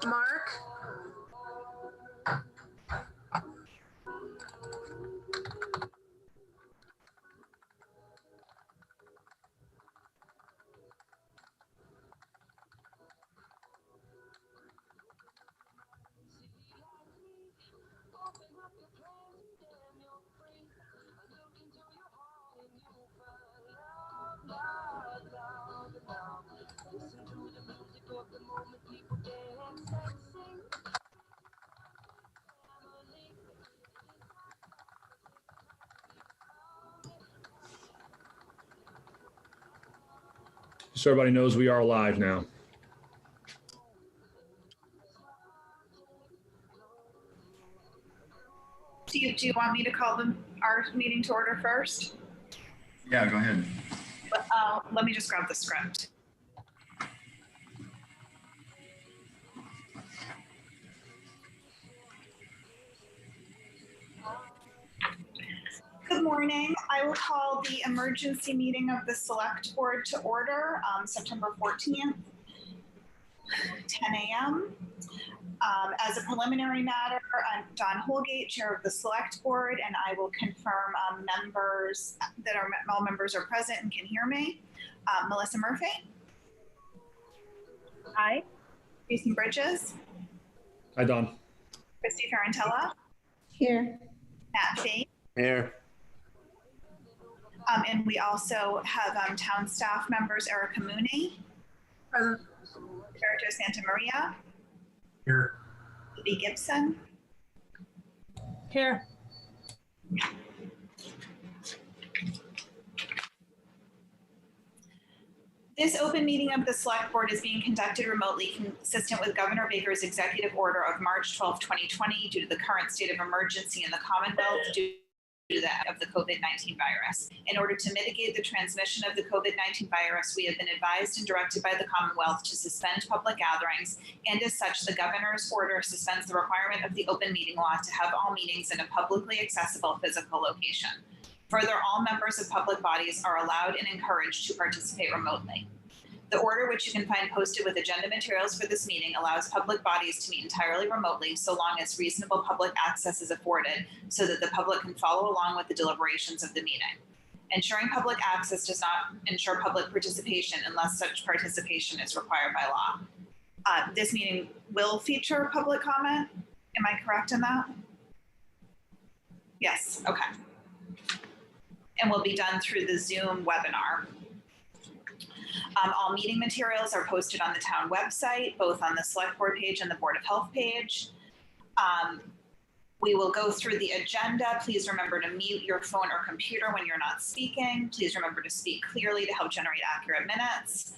Mark? So everybody knows we are live now. Steve, do you want me to call our meeting to order first? Yeah, go ahead. Let me just grab the script. Good morning. I will call the emergency meeting of the Select Board to order, September 14th, 10 a.m. As a preliminary matter, I'm Dawn Holgate, Chair of the Select Board, and I will confirm members that all members are present and can hear me. Melissa Murphy. Aye. Jason Bridges. Hi, Dawn. Christy Ferrantella. Here. Matt Fate. Here. And we also have town staff members, Erica Mooney. Present. Roberto Santa Maria. Here. Libby Gibson. Here. This open meeting of the Select Board is being conducted remotely, consistent with Governor Baker's executive order of March 12, 2020, due to the current state of emergency in the Commonwealth due to that of the COVID-19 virus. In order to mitigate the transmission of the COVID-19 virus, we have been advised and directed by the Commonwealth to suspend public gatherings, and as such, the Governor's order suspends the requirement of the open meeting law to have all meetings in a publicly accessible physical location. Further, all members of public bodies are allowed and encouraged to participate remotely. The order, which you can find posted with agenda materials for this meeting, allows public bodies to meet entirely remotely so long as reasonable public access is afforded so that the public can follow along with the deliberations of the meeting. Ensuring public access does not ensure public participation unless such participation is required by law. This meeting will feature public comment. Am I correct in that? Yes, okay. And will be done through the Zoom webinar. All meeting materials are posted on the town website, both on the Select Board page and the Board of Health page. We will go through the agenda. Please remember to mute your phone or computer when you're not speaking. Please remember to speak clearly to help generate accurate minutes.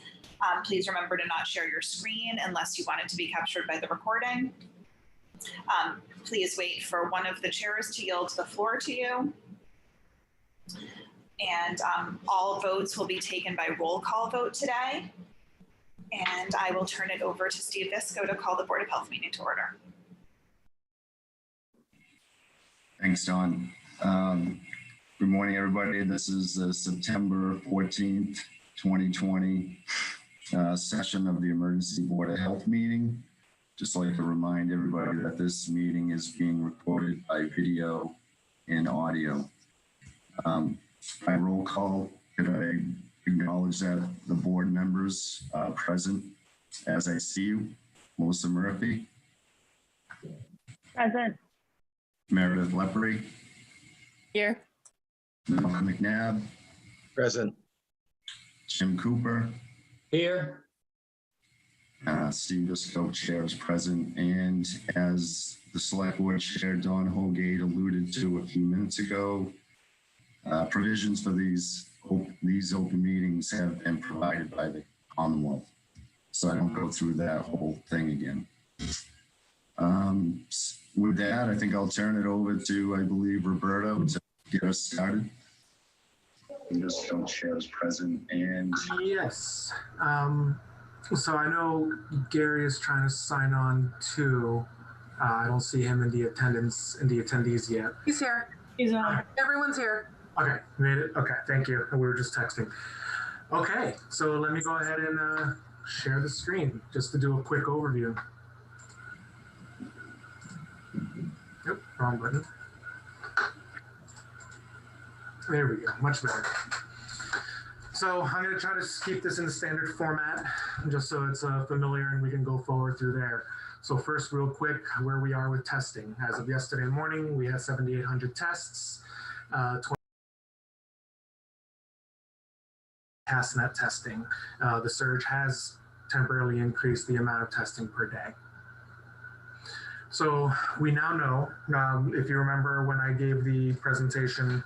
Please remember to not share your screen unless you want it to be captured by the recording. Please wait for one of the chairs to yield the floor to you. And all votes will be taken by roll call vote today. And I will turn it over to Steve Visco to call the Board of Health meeting to order. Thanks, Dawn. Good morning, everybody. This is the September 14th, 2020 session of the Emergency Board of Health meeting. Just like to remind everybody that this meeting is being recorded by video and audio. By roll call, could I acknowledge that the board members present as I see you? Melissa Murphy. Present. Meredith Lepre. Here. Malcolm McNabb. Present. Jim Cooper. Here. Steve Visco, chair, is present. And as the Select Board Chair, Dawn Holgate, alluded to a few minutes ago, provisions for these open meetings have been provided by the Commonwealth. So I don't go through that whole thing again. With that, I think I'll turn it over to, I believe, Roberto to get us started. Just don't share as present and Yes. So I know Gary is trying to sign on too. I don't see him in the attendees yet. He's here. He's on. Everyone's here. Okay, made it. Okay, thank you. We were just texting. Okay, so let me go ahead and share the screen just to do a quick overview. Wrong button. There we go, much better. So I'm going to try to keep this in the standard format, just so it's familiar and we can go forward through there. So first, real quick, where we are with testing. As of yesterday morning, we had 7,800 tests, 20 CastNet testing. The surge has temporarily increased the amount of testing per day. So we now know, if you remember when I gave the presentation,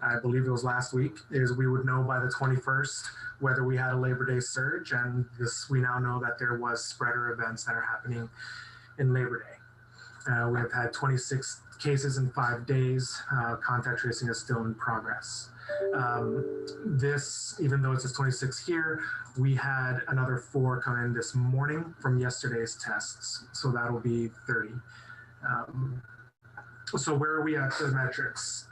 I believe it was last week, is we would know by the 21st whether we had a Labor Day surge, and we now know that there was spreader events that are happening in Labor Day. We have had 26 cases in 5 days. Contact tracing is still in progress. Even though it says 26 here, we had another 4 come in this morning from yesterday's tests, so that'll be 30. So where are we at the metrics?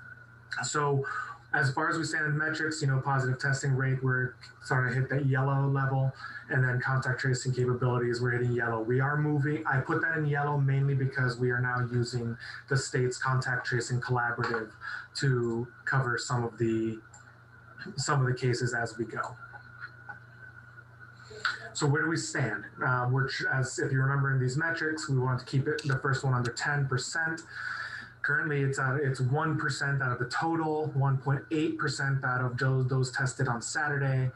So as far as we stand in metrics, positive testing rate, we're starting to hit that yellow level, and then contact tracing capabilities, we're hitting yellow. We are moving. I put that in yellow mainly because we are now using the state's contact tracing collaborative to cover some of the cases as we go. So where do we stand? If you remember in these metrics, we want to keep it, the first one, under 10%. Currently, it's 1% out of the total, 1.8% out of those tested on Saturday,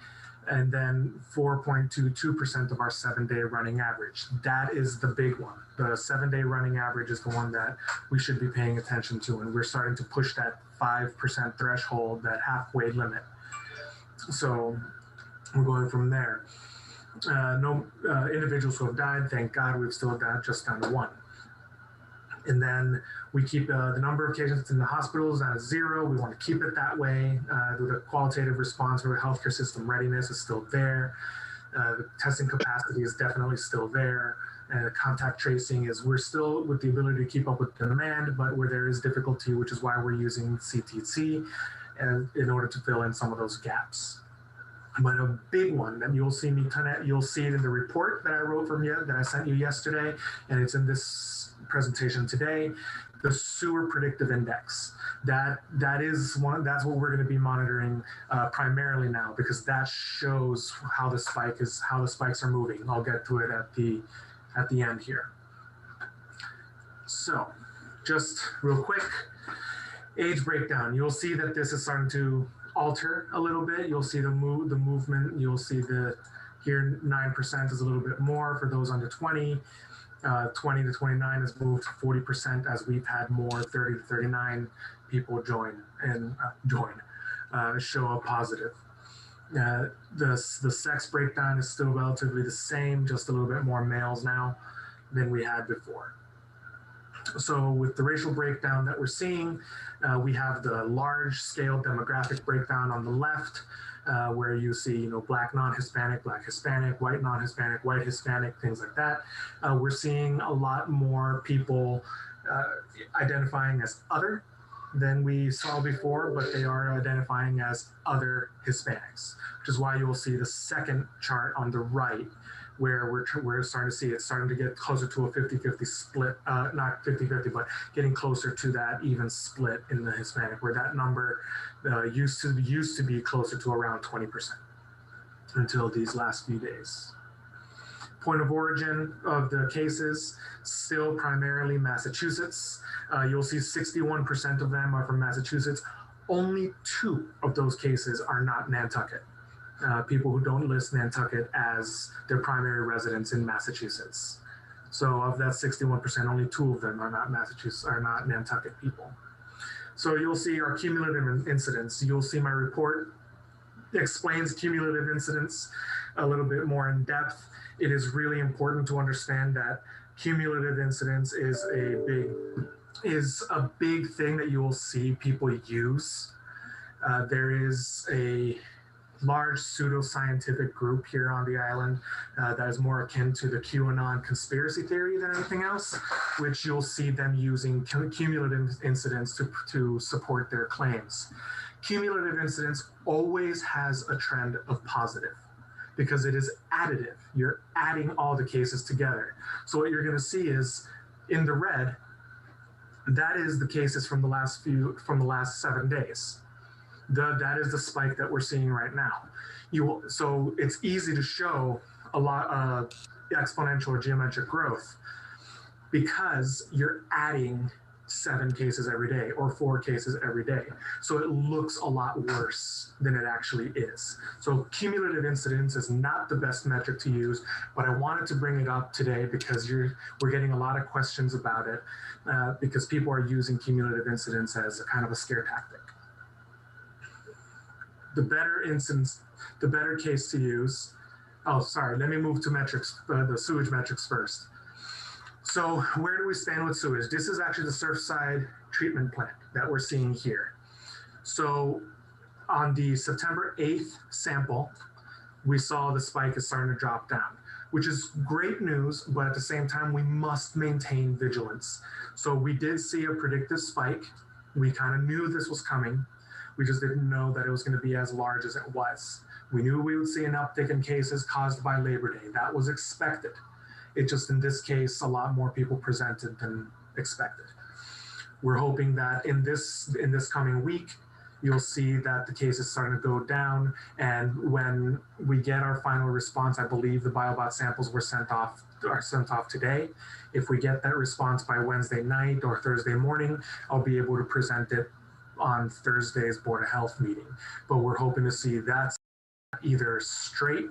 and then 4.22% of our 7-day running average. That is the big one. The 7-day running average is the one that we should be paying attention to, and we're starting to push that 5% threshold, that halfway limit. So we're going from there. No individuals who have died, thank God, we've still got just down to 1. And then we keep the number of patients in the hospitals at 0. We want to keep it that way. The qualitative response for the healthcare system readiness is still there. The testing capacity is definitely still there. And the contact tracing is, we're still with the ability to keep up with the demand, but where there is difficulty, which is why we're using CTC in order to fill in some of those gaps. But a big one that you'll see it in the report that I wrote that I sent you yesterday, and it's in this presentation today, the sewer predictive index. That's what we're going to be monitoring primarily now, because that shows how the spikes are moving. I'll get to it at the end here. So just real quick, age breakdown. You'll see that this is starting to alter a little bit. You'll see the movement. You'll see here 9% is a little bit more for those under 20. 20 to 29 has moved to 40% as we've had more 30 to 39 people show up positive. The sex breakdown is still relatively the same, just a little bit more males now than we had before. So with the racial breakdown that we're seeing, we have the large scale demographic breakdown on the left, where you see, Black non-Hispanic, Black Hispanic, white non-Hispanic, white Hispanic, things like that. We're seeing a lot more people identifying as other than we saw before, but they are identifying as other Hispanics, which is why you will see the second chart on the right, where we're starting to see it's starting to get closer to a 50-50 split, not 50-50, but getting closer to that even split in the Hispanic, where that number used to be closer to around 20% until these last few days. Point of origin of the cases, still primarily Massachusetts. You'll see 61% of them are from Massachusetts. Only 2 of those cases are not Nantucket. People who don't list Nantucket as their primary residence in Massachusetts. So of that 61%, only 2 of them are not Nantucket people. So you'll see our cumulative incidence. You'll see my report explains cumulative incidence a little bit more in depth. It is really important to understand that cumulative incidence is a big thing that you will see people use. There is a large pseudoscientific group here on the island that is more akin to the QAnon conspiracy theory than anything else, which you'll see them using cumulative incidents to support their claims. Cumulative incidence always has a trend of positive because it is additive. You're adding all the cases together. So what you're going to see is in the red, That is the cases from the last 7 days. That is the spike that we're seeing right now. So it's easy to show a lot of exponential or geometric growth because you're adding 7 cases every day or 4 cases every day. So it looks a lot worse than it actually is. So cumulative incidence is not the best metric to use, but I wanted to bring it up today because we're getting a lot of questions about it because people are using cumulative incidence as a kind of a scare tactic. The better case to use, let me move to metrics, the sewage metrics first. So where do we stand with sewage? This is actually the Surfside treatment plant that we're seeing here. So on the September 8th sample, we saw the spike is starting to drop down, which is great news, but at the same time, we must maintain vigilance. So we did see a predictive spike. We kind of knew this was coming. We just didn't know that it was going to be as large as it was. We knew we would see an uptick in cases caused by Labor Day. That was expected. It just, in this case, a lot more people presented than expected. We're hoping that in this coming week, you'll see that the case is starting to go down. And when we get our final response, I believe the BioBot samples are sent off today. If we get that response by Wednesday night or Thursday morning, I'll be able to present it on Thursday's Board of Health meeting. But we're hoping to see that either straight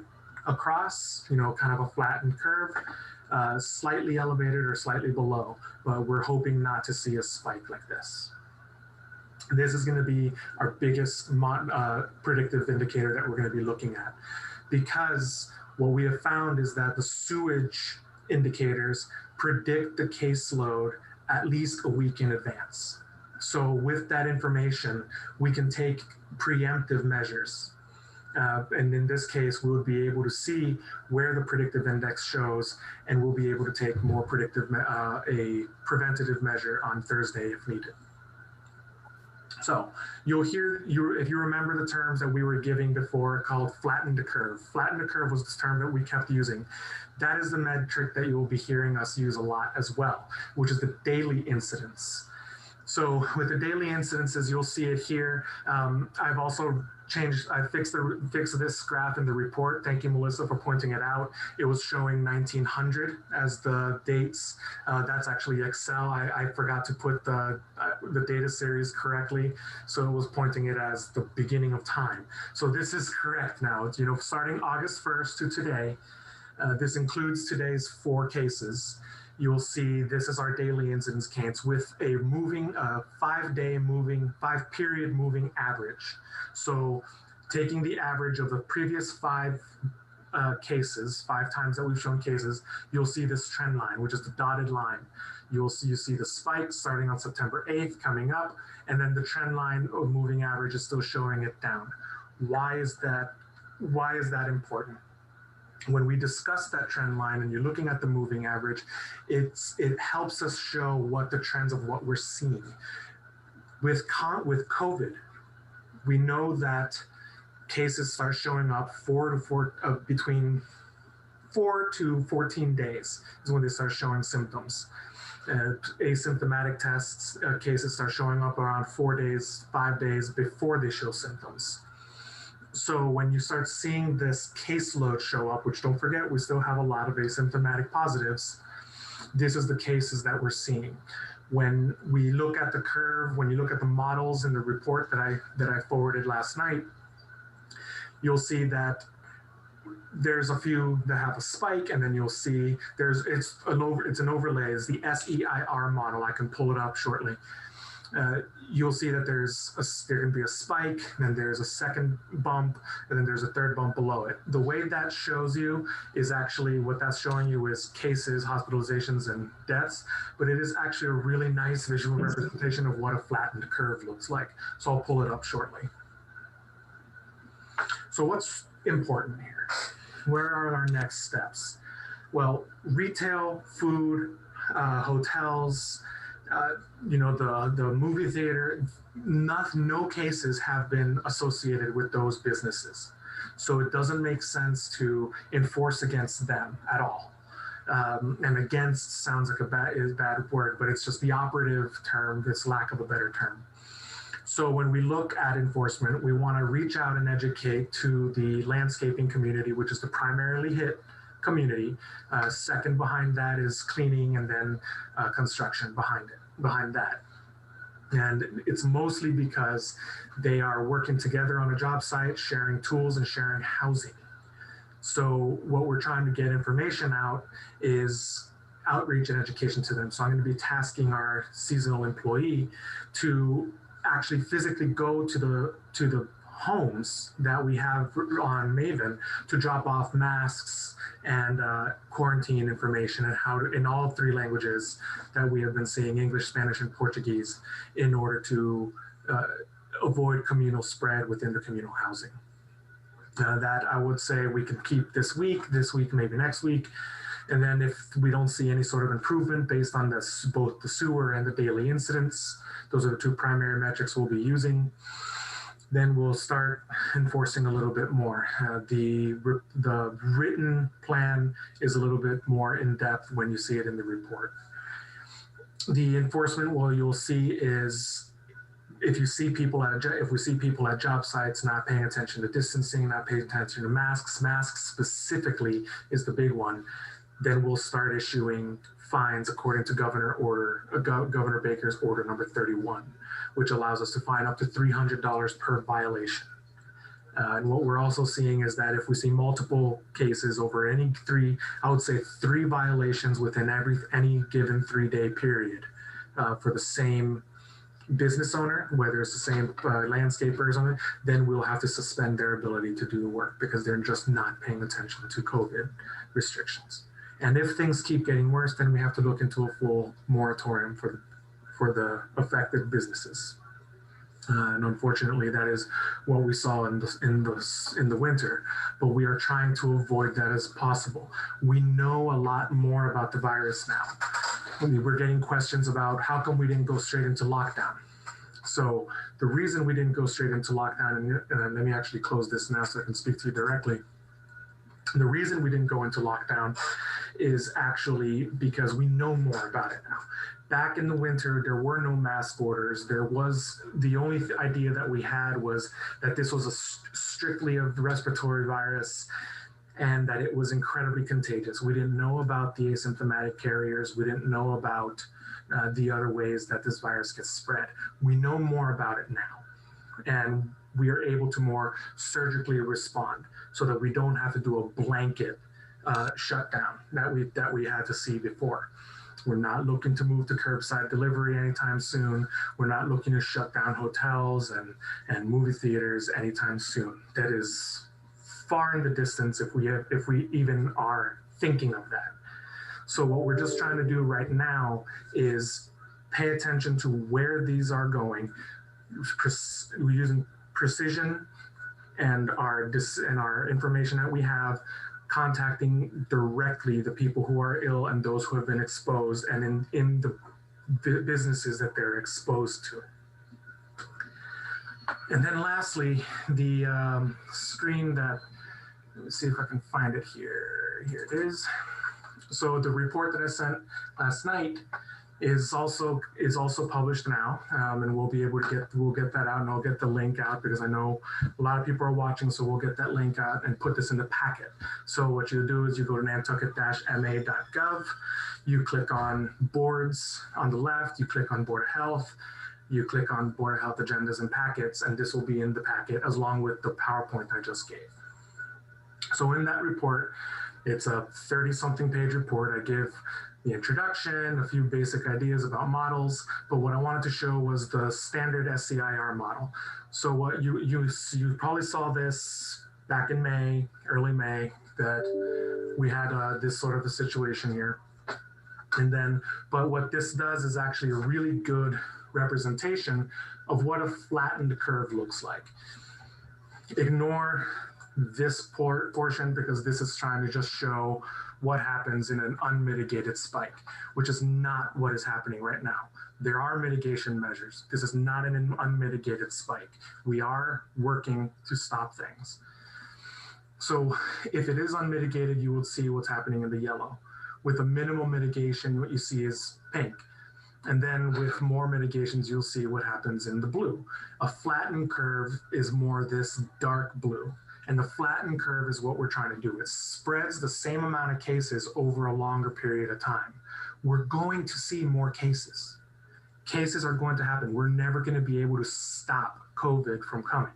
across, kind of a flattened curve, slightly elevated or slightly below, but we're hoping not to see a spike like this. This is going to be our biggest predictive indicator that we're going to be looking at, because what we have found is that the sewage indicators predict the caseload at least a week in advance. So with that information, we can take preemptive measures. And in this case, we would be able to see where the predictive index shows, and we'll be able to take more a preventative measure on Thursday if needed. So you'll hear, if you remember the terms that we were giving before called flatten the curve. Flatten the curve was the term that we kept using. That is the metric that you will be hearing us use a lot as well, which is the daily incidence. So with the daily incidences, you'll see it here. I've also I fixed this graph in the report. Thank you, Melissa, for pointing it out. It was showing 1900 as the dates. That's actually Excel. I forgot to put the data series correctly, so it was pointing it as the beginning of time. So this is correct now. It's, starting August 1st to today. This includes today's 4 cases. You'll see this is our daily incidence counts with a moving 5-period moving average. So taking the average of the previous 5 cases, 5 times that we've shown cases, you'll see this trend line, which is the dotted line. You see the spike starting on September 8th coming up, and then the trend line of moving average is still showing it down. Why is that important? When we discuss that trend line and you're looking at the moving average, it helps us show what the trends of what we're seeing. With COVID, we know that cases start showing up between 4 to 14 days is when they start showing symptoms. Asymptomatic tests, cases start showing up around 4 days, 5 days before they show symptoms. So when you start seeing this caseload show up, which don't forget, we still have a lot of asymptomatic positives, this is the cases that we're seeing. When we look at the curve, when you look at the models in the report that I forwarded last night, you'll see that there's a few that have a spike, and then you'll see it's an overlay. It's the SEIR model. I can pull it up shortly. You'll see that there can be a spike, and then there's a second bump, and then there's a third bump below it. The way that shows you is actually what that's showing you is cases, hospitalizations, and deaths, but it is actually a really nice visual representation of what a flattened curve looks like. So I'll pull it up shortly. So what's important here? Where are our next steps? Well, retail, food, hotels, the movie theater, no cases have been associated with those businesses. So it doesn't make sense to enforce against them at all. And against sounds like a bad word, but it's just the operative term, this lack of a better term. So when we look at enforcement, we want to reach out and educate to the landscaping community, which is the primarily hit community. Second behind that is cleaning, and then construction behind that. And it's mostly because they are working together on a job site, sharing tools and sharing housing. So what we're trying to get information out is outreach and education to them. So I'm going to be tasking our seasonal employee to actually physically go to the homes that we have on Maven to drop off masks and quarantine information, and how to, in all 3 languages that we have been seeing, English, Spanish, and Portuguese, in order to avoid communal spread within the communal housing. That I would say we can keep this week, maybe next week. And then if we don't see any sort of improvement based on this, both the sewer and the daily incidents, those are the 2 primary metrics we'll be using, then we'll start enforcing a little bit more. The written plan is a little bit more in depth when you see it in the report. The enforcement, well, you'll see is if we see people at job sites not paying attention to distancing, not paying attention to masks specifically is the big one, then we'll start issuing fines according to Governor Baker's order number 31, which allows us to fine up to $300 per violation. And what we're also seeing is that if we see multiple cases over any 3 violations within any given 3-day period for the same business owner, whether it's the same landscaper or something, then we'll have to suspend their ability to do the work because they're just not paying attention to COVID restrictions. And if things keep getting worse, then we have to look into a full moratorium for the affected businesses. And unfortunately, that is what we saw in the winter. But we are trying to avoid that as possible. We know a lot more about the virus now. We're getting questions about how come we didn't go straight into lockdown. So the reason we didn't go straight into lockdown, and let me actually close this now so I can speak to you directly. The reason we didn't go into lockdown is actually because we know more about it now. Back in the winter, there were no mask orders. The only idea that we had was that this was strictly a respiratory virus and that it was incredibly contagious. We didn't know about the asymptomatic carriers. We didn't know about the other ways that this virus gets spread. We know more about it now, and we are able to more surgically respond so that we don't have to do a blanket shutdown that we had to see before. We're not looking to move to curbside delivery anytime soon. We're not looking to shut down hotels and movie theaters anytime soon. That is far in the distance if we even are thinking of that. So what we're just trying to do right now is pay attention to where these are going. We're using precision and our information that we have, contacting directly the people who are ill and those who have been exposed, and in the businesses that they're exposed to. And then lastly, the screen that, let me see if I can find it here. Here it is. So the report that I sent last night is also published now, and we'll get that out, and I'll get the link out because I know a lot of people are watching, so we'll get that link out and put this in the packet. So what you do is you go to nantucket-ma.gov, you click on boards on the left, you click on Board of Health, you click on Board of Health agendas and packets, and this will be in the packet along with the PowerPoint I just gave. So in that report, it's a 30-something page report. I give the introduction, a few basic ideas about models, but what I wanted to show was the standard SCIR model. So what you probably saw this back in May, early May, that we had this sort of a situation here. And then, but what this does is actually a really good representation of what a flattened curve looks like. Ignore this portion because this is trying to just show what happens in an unmitigated spike, which is not what is happening right now. There are mitigation measures. This is not an unmitigated spike. We are working to stop things. So if it is unmitigated, you will see what's happening in the yellow. With a minimal mitigation, what you see is pink. And then with more mitigations, you'll see what happens in the blue. A flattened curve is more this dark blue. And the flattened curve is what we're trying to do. It spreads the same amount of cases over a longer period of time. We're going to see more cases. Cases are going to happen. We're never going to be able to stop COVID from coming.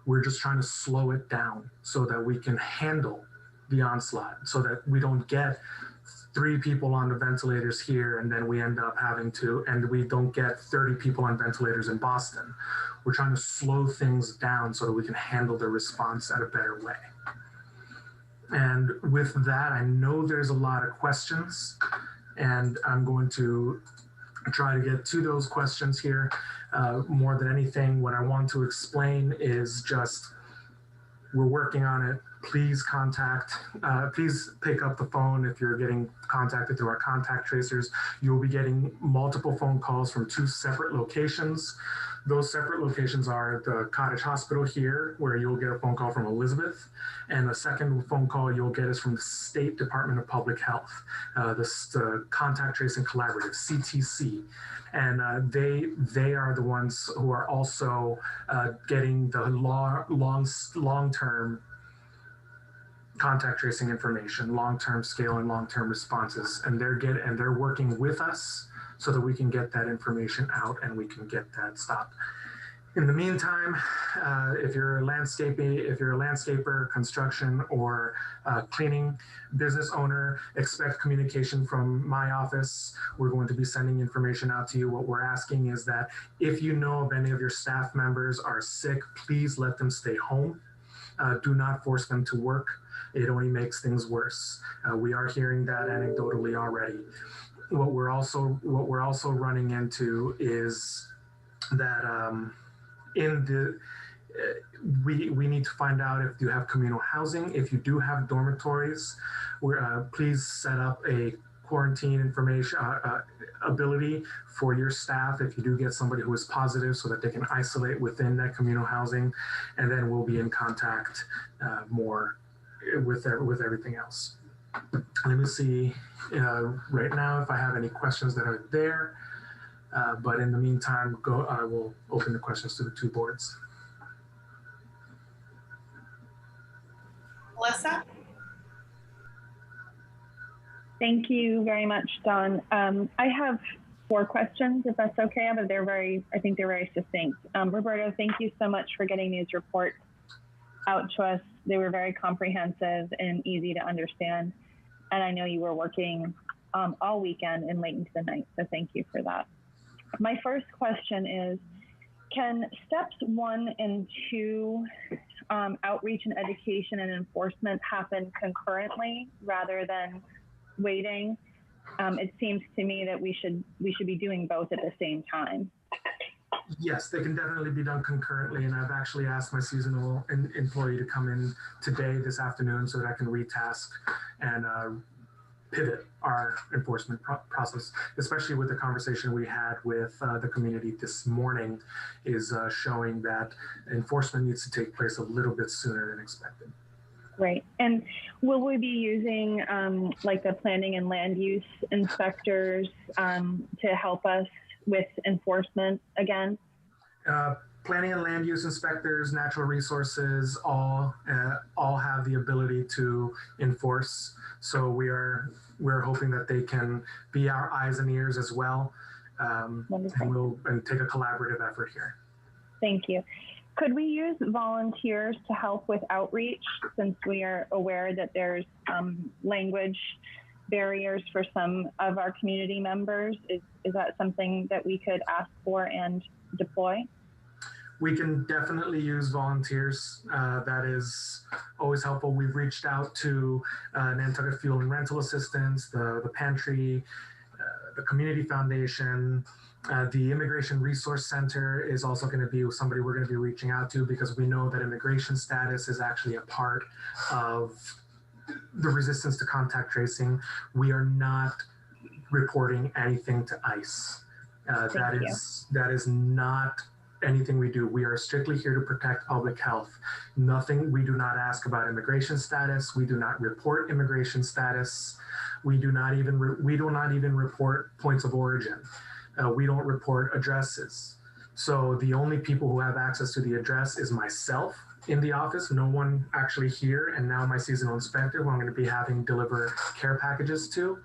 We're just trying to slow it down so that we can handle the onslaught, so that we don't get 3 people on the ventilators here and then we end up having to, and we don't get 30 people on ventilators in Boston. We're trying to slow things down so that we can handle the response at a better way. And with that, I know there's a lot of questions, and I'm going to try to get to those questions here. More than anything, what I want to explain is just, we're working on it. Please please pick up the phone if you're getting contacted through our contact tracers. You'll be getting multiple phone calls from 2 separate locations. Those separate locations are the Cottage Hospital here, where you'll get a phone call from Elizabeth, and the second phone call you'll get is from the State Department of Public Health, the Contact Tracing Collaborative, CTC. And they are the ones who are also getting the long-term contact tracing information, long-term scale and long-term responses, and they're working with us so that we can get that information out and we can get that stopped. In the meantime, if you're a landscaper, construction, or cleaning business owner, expect communication from my office. We're going to be sending information out to you. What we're asking is that if you know of any of your staff members are sick, please let them stay home. Do not force them to work. It only makes things worse. We are hearing that anecdotally already. What we're also running into is that we need to find out if you have communal housing. If you do have dormitories, please set up a quarantine information ability for your staff if you do get somebody who is positive, so that they can isolate within that communal housing, and then we'll be in contact more with everything else. Let me see right now if I have any questions that are there. But in the meantime, I will open the questions to the 2 boards. Melissa? Thank you very much, Dawn. I have 4 questions, if that's okay, but I think they're very succinct. Roberto, thank you so much for getting these reports out to us. They were very comprehensive and easy to understand. And I know you were working all weekend and late into the night, so thank you for that. My first question is, can steps 1 and 2, outreach and education and enforcement, happen concurrently rather than waiting? It seems to me that we should be doing both at the same time. Yes, they can definitely be done concurrently, and I've actually asked my seasonal employee to come in this afternoon, so that I can retask and pivot our enforcement process, especially with the conversation we had with the community this morning, is showing that enforcement needs to take place a little bit sooner than expected. Great. And will we be using like the planning and land use inspectors to help us with enforcement again? Planning and land use inspectors, natural resources, all have the ability to enforce. So we're hoping that they can be our eyes and ears as well, and take a collaborative effort here. Thank you. Could we use volunteers to help with outreach, since we are aware that there's language barriers for some of our community members? Is that something that we could ask for and deploy? We can definitely use volunteers. That is always helpful. We've reached out to Nantucket Fuel and Rental Assistance, the Pantry, the Community Foundation. The Immigration Resource Center is also going to be somebody we're going to be reaching out to, because we know that immigration status is actually a part of the resistance to contact tracing. We are not reporting anything to ICE. That is not anything we do. We are strictly here to protect public health. Nothing, we do not ask about immigration status. We do not report immigration status. We do not even report points of origin. We don't report addresses. So the only people who have access to the address is myself in the office, no one actually here, and now my seasonal inspector, who I'm going to be having deliver care packages to,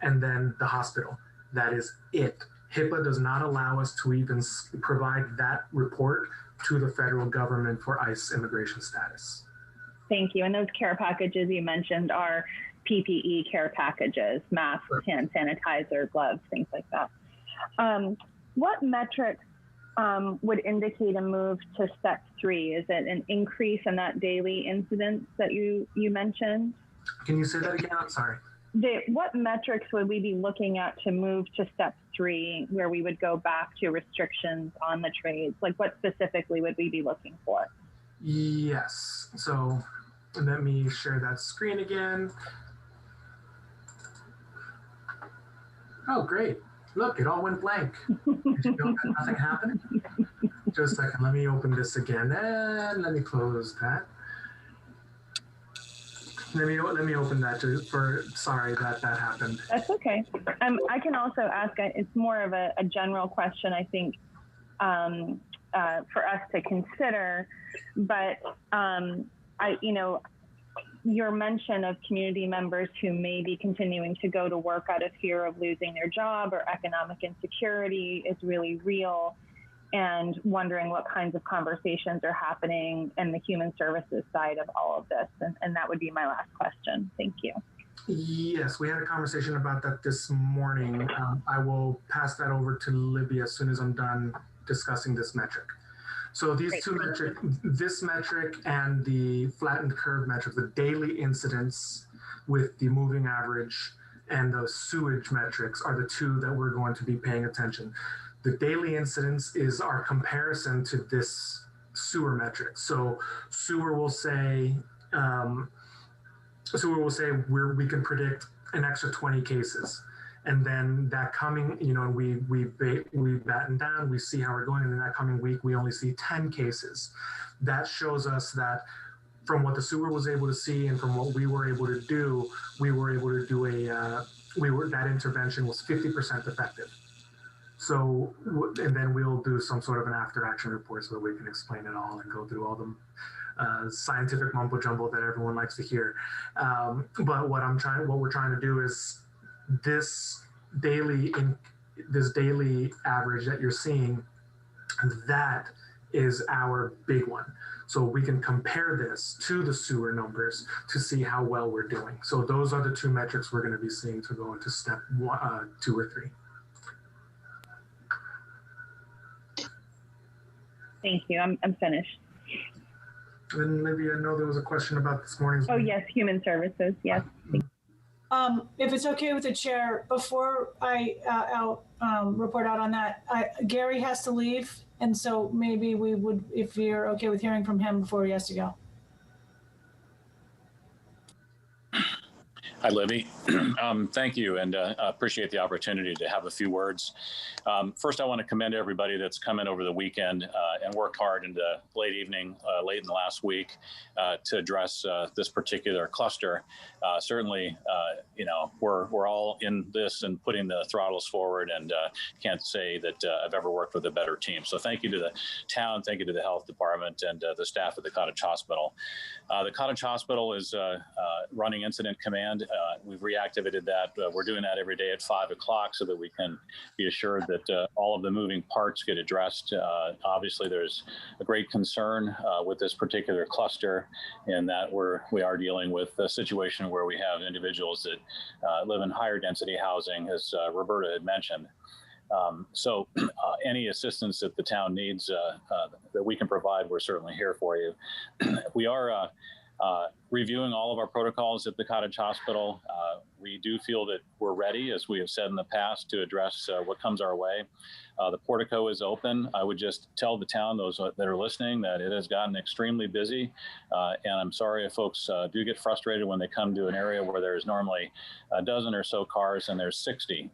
and then the hospital. That is it. HIPAA does not allow us to even provide that report to the federal government for ICE immigration status. Thank you. And those care packages you mentioned are PPE care packages, masks, hand sanitizer, gloves, things like that. What metrics would indicate a move to step 3? Is it an increase in that daily incidence that you mentioned? Can you say that again? I'm sorry. What metrics would we be looking at to move to step 3, where we would go back to restrictions on the trades? Like, what specifically would we be looking for? Yes. So let me share that screen again. Oh, great. Look, it all went blank. Did you know that nothing happened? Just a second. Let me open this again and let me close that. Let me open that sorry that happened. That's okay. I can also ask, it's more of a general question, I think, for us to consider, but your mention of community members who may be continuing to go to work out of fear of losing their job or economic insecurity is really real, and wondering what kinds of conversations are happening in the human services side of all of this. And that would be my last question. Thank you. Yes, we had a conversation about that this morning. I will pass that over to Libby as soon as I'm done discussing this metric. So these Great. two metrics, this metric and the flattened curve metric, the daily incidence with the moving average and the sewage metrics are the two that we're going to be paying attention. The daily incidence is our comparison to this sewer metric. So sewer will say we can predict an extra 20 cases. And then that coming, we batten down, we see how we're going, and then that coming week, we only see 10 cases. That shows us that from what the sewer was able to see and from what we were able to do, that intervention was 50% effective. So, and then we'll do some sort of an after action report so that we can explain it all and go through all the scientific mumbo jumbo that everyone likes to hear. But what we're trying to do is this daily average that you're seeing, that is our big one. So we can compare this to the sewer numbers to see how well we're doing. So those are the two metrics we're going to be seeing to go into step 2 or 3. Thank you. I'm finished. And maybe I know there was a question about this morning's. Oh, yes, human services. Yes. If it's okay with the chair, before I report out on that, Gary has to leave. And so maybe we would, if you're okay with hearing from him before he has to go. Hi, Libby. Thank you, and appreciate the opportunity to have a few words. First, I want to commend everybody that's come in over the weekend and worked hard into late evening, late in the last week to address this particular cluster. Certainly, we're all in this and putting the throttles forward, and can't say that I've ever worked with a better team. So thank you to the town, thank you to the health department and the staff at the Cottage Hospital. The Cottage Hospital is running incident command. We've reactivated that. We're doing that every day at 5 o'clock so that we can be assured that all of the moving parts get addressed. Obviously, there's a great concern with this particular cluster in that we are dealing with a situation where we have individuals that live in higher density housing, as Roberta had mentioned. So any assistance that the town needs that we can provide, we're certainly here for you. We are reviewing all of our protocols at the Cottage Hospital. We do feel that we're ready, as we have said in the past, to address what comes our way. The portico is open. I would just tell the town, those that are listening, that it has gotten extremely busy. And I'm sorry if folks do get frustrated when they come to an area where there's normally a dozen or so cars and there's 60.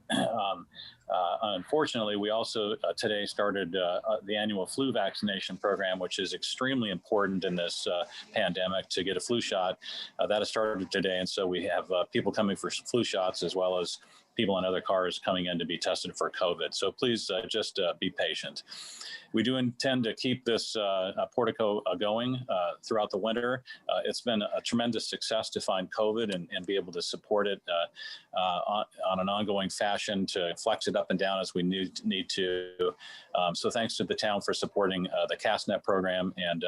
Unfortunately, we also today started the annual flu vaccination program, which is extremely important in this pandemic to get a flu shot. That has started today, and so we have people coming for flu shots as well as people in other cars coming in to be tested for COVID. So please just be patient. We do intend to keep this portico going throughout the winter. It's been a tremendous success to find COVID and be able to support it on an ongoing fashion, to flex it up and down as we need to. So thanks to the town for supporting the CastNet program, and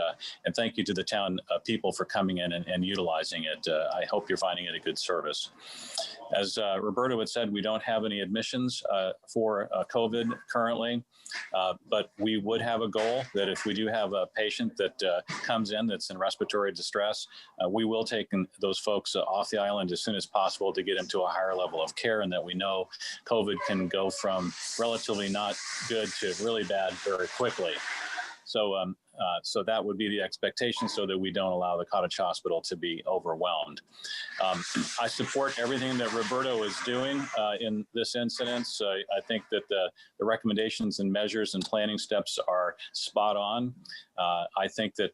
thank you to the town people for coming in and utilizing it. I hope you're finding it a good service. As Roberto had said, we don't have any admissions for COVID currently, but we would have a goal that if we do have a patient that comes in that's in respiratory distress, we will take those folks off the island as soon as possible to get them to a higher level of care, and that we know COVID can go from relatively not good to really bad very quickly. So that would be the expectation, so that we don't allow the Cottage Hospital to be overwhelmed. I support everything that Roberto is doing in this incident. I think that the recommendations and measures and planning steps are spot on. I think that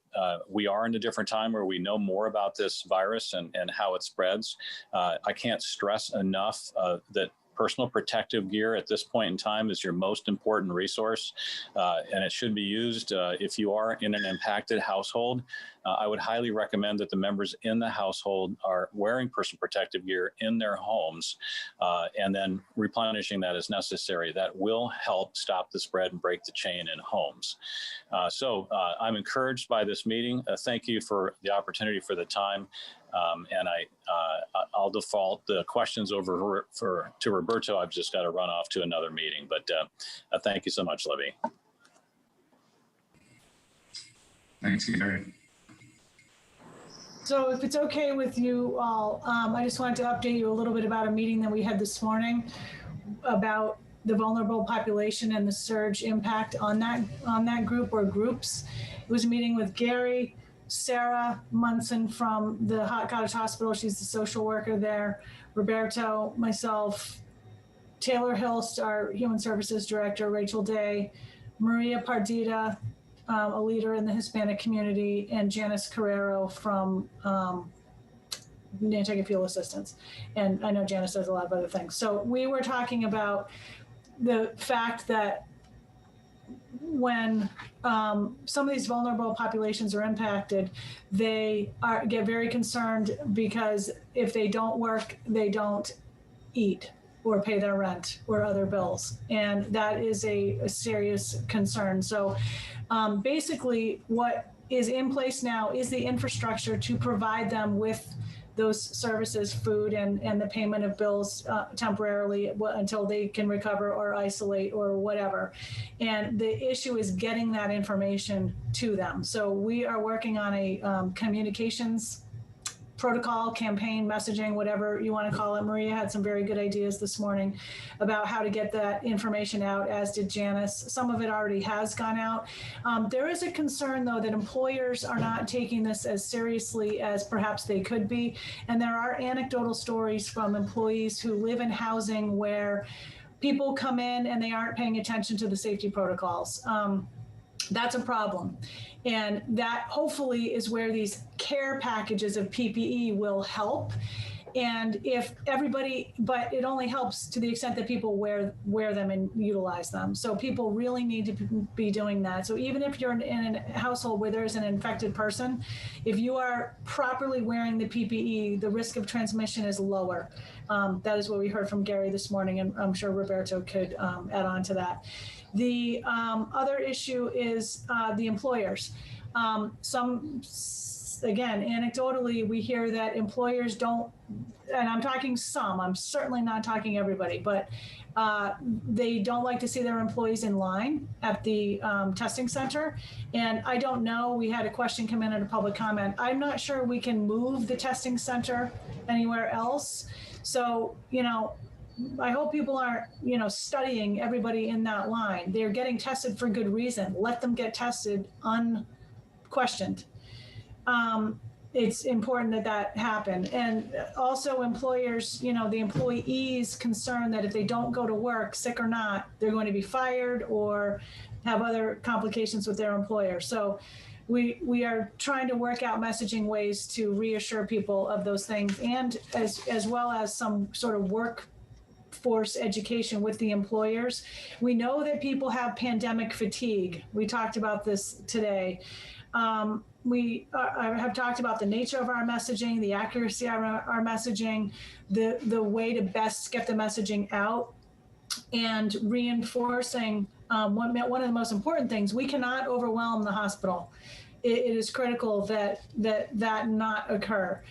we are in a different time where we know more about this virus and how it spreads. I can't stress enough that personal protective gear at this point in time is your most important resource, and it should be used if you are in an impacted household. I would highly recommend that the members in the household are wearing personal protective gear in their homes, and then replenishing that as necessary. That will help stop the spread and break the chain in homes. So I'm encouraged by this meeting. Thank you for the opportunity, for the time. And I'll default the questions over to Roberto. I've just got to run off to another meeting, but thank you so much, Libby. Thanks, Gary. So if it's okay with you all, I just wanted to update you a little bit about a meeting that we had this morning about the vulnerable population and the surge impact on that group or groups. It was a meeting with Gary, Sarah Munson from the Cottage Hospital. She's the social worker there. Roberto, myself, Taylor Hilst, our Human Services Director, Rachel Day, Maria Pardita, a leader in the Hispanic community, and Janice Carrero from Nantucket Fuel Assistance. And I know Janice does a lot of other things. So we were talking about the fact that when some of these vulnerable populations are impacted, they get very concerned, because if they don't work, they don't eat or pay their rent or other bills. And that is a serious concern. So basically what is in place now is the infrastructure to provide them with those services, food and the payment of bills temporarily until they can recover or isolate or whatever. And the issue is getting that information to them. So we are working on a communications protocol, campaign, messaging, whatever you want to call it. Maria had some very good ideas this morning about how to get that information out, as did Janice. Some of it already has gone out. There is a concern, though, that employers are not taking this as seriously as perhaps they could be. And there are anecdotal stories from employees who live in housing where people come in and they aren't paying attention to the safety protocols. That's a problem. And that hopefully is where these care packages of PPE will help. And if everybody, but it only helps to the extent that people wear them and utilize them. So people really need to be doing that. So even if you're in a household where there's an infected person, if you are properly wearing the PPE, the risk of transmission is lower. That is what we heard from Gary this morning, and I'm sure Roberto could add on to that. The other issue is the employers. Again, anecdotally, we hear that employers don't, and I'm talking some, I'm certainly not talking everybody, but they don't like to see their employees in line at the testing center. And I don't know, we had a question come in at a public comment. I'm not sure we can move the testing center anywhere else. So, I hope people aren't, studying everybody in that line. They're getting tested for good reason. Let them get tested unquestioned. it's important that that happen. And also employers, you know, the employees concerned that if they don't go to work, sick or not, they're going to be fired or have other complications with their employer. So we are trying to work out messaging ways to reassure people of those things, and as well as some sort of workforce education with the employers. We know that people have pandemic fatigue. We talked about this today. We have talked about the nature of our messaging, the accuracy of our messaging, the way to best get the messaging out, and reinforcing one of the most important things. We cannot overwhelm the hospital. It is critical that not occur.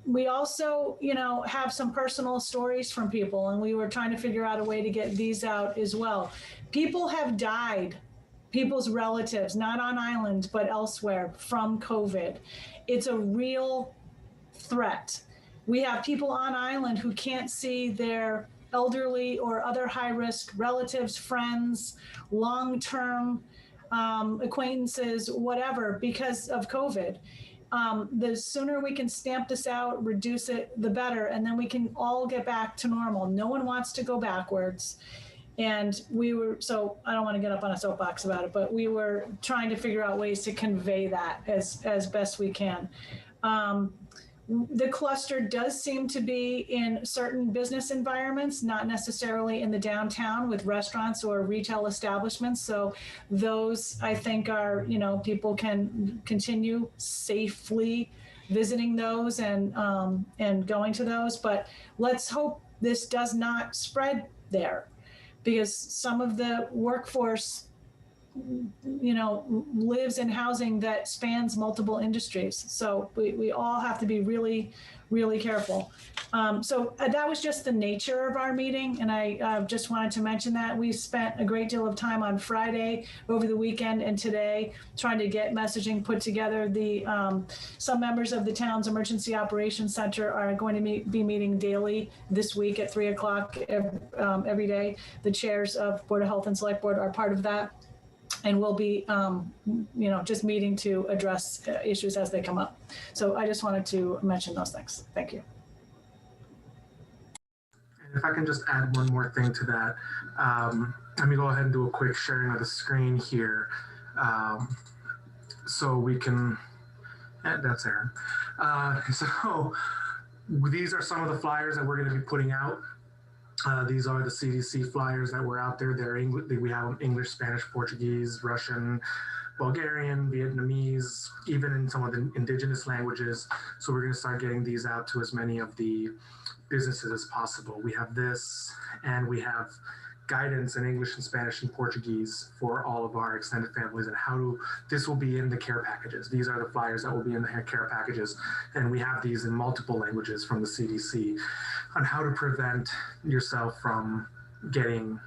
We also, you know, have some personal stories from people, and we were trying to figure out a way to get these out as well. People have died, people's relatives, not on island, but elsewhere, from COVID. It's a real threat. We have people on island who can't see their elderly or other high-risk relatives, friends, long-term acquaintances, whatever, because of COVID. The sooner we can stamp this out, reduce it, the better, and then we can all get back to normal. No one wants to go backwards. And so I don't want to get up on a soapbox about it, but we were trying to figure out ways to convey that as best we can. The cluster does seem to be in certain business environments, not necessarily in the downtown with restaurants or retail establishments. So those, I think, are, you know, people can continue safely visiting those and going to those. But let's hope this does not spread there, because some of the workforce, you know, lives in housing that spans multiple industries. So we all have to be really, really careful. So that was just the nature of our meeting. And I just wanted to mention that we spent a great deal of time on Friday, over the weekend, and today trying to get messaging put together. Some members of the town's Emergency Operations Center are going to be meeting daily this week at 3 o'clock every day. The chairs of Board of Health and Select Board are part of that. And we'll be, you know, just meeting to address issues as they come up. So I just wanted to mention those things. Thank you. And if I can just add one more thing to that, let me go ahead and do a quick sharing of the screen here. So we can, that's Aaron. So these are some of the flyers that we're going to be putting out. These are the CDC flyers that were out there. We have English, Spanish, Portuguese, Russian, Bulgarian, Vietnamese, even in some of the indigenous languages. So we're going to start getting these out to as many of the businesses as possible. We have this, and we have guidance in English and Spanish and Portuguese for all of our extended families, and this will be in the care packages. These are the flyers that will be in the care packages. And we have these in multiple languages from the CDC on how to prevent yourself from getting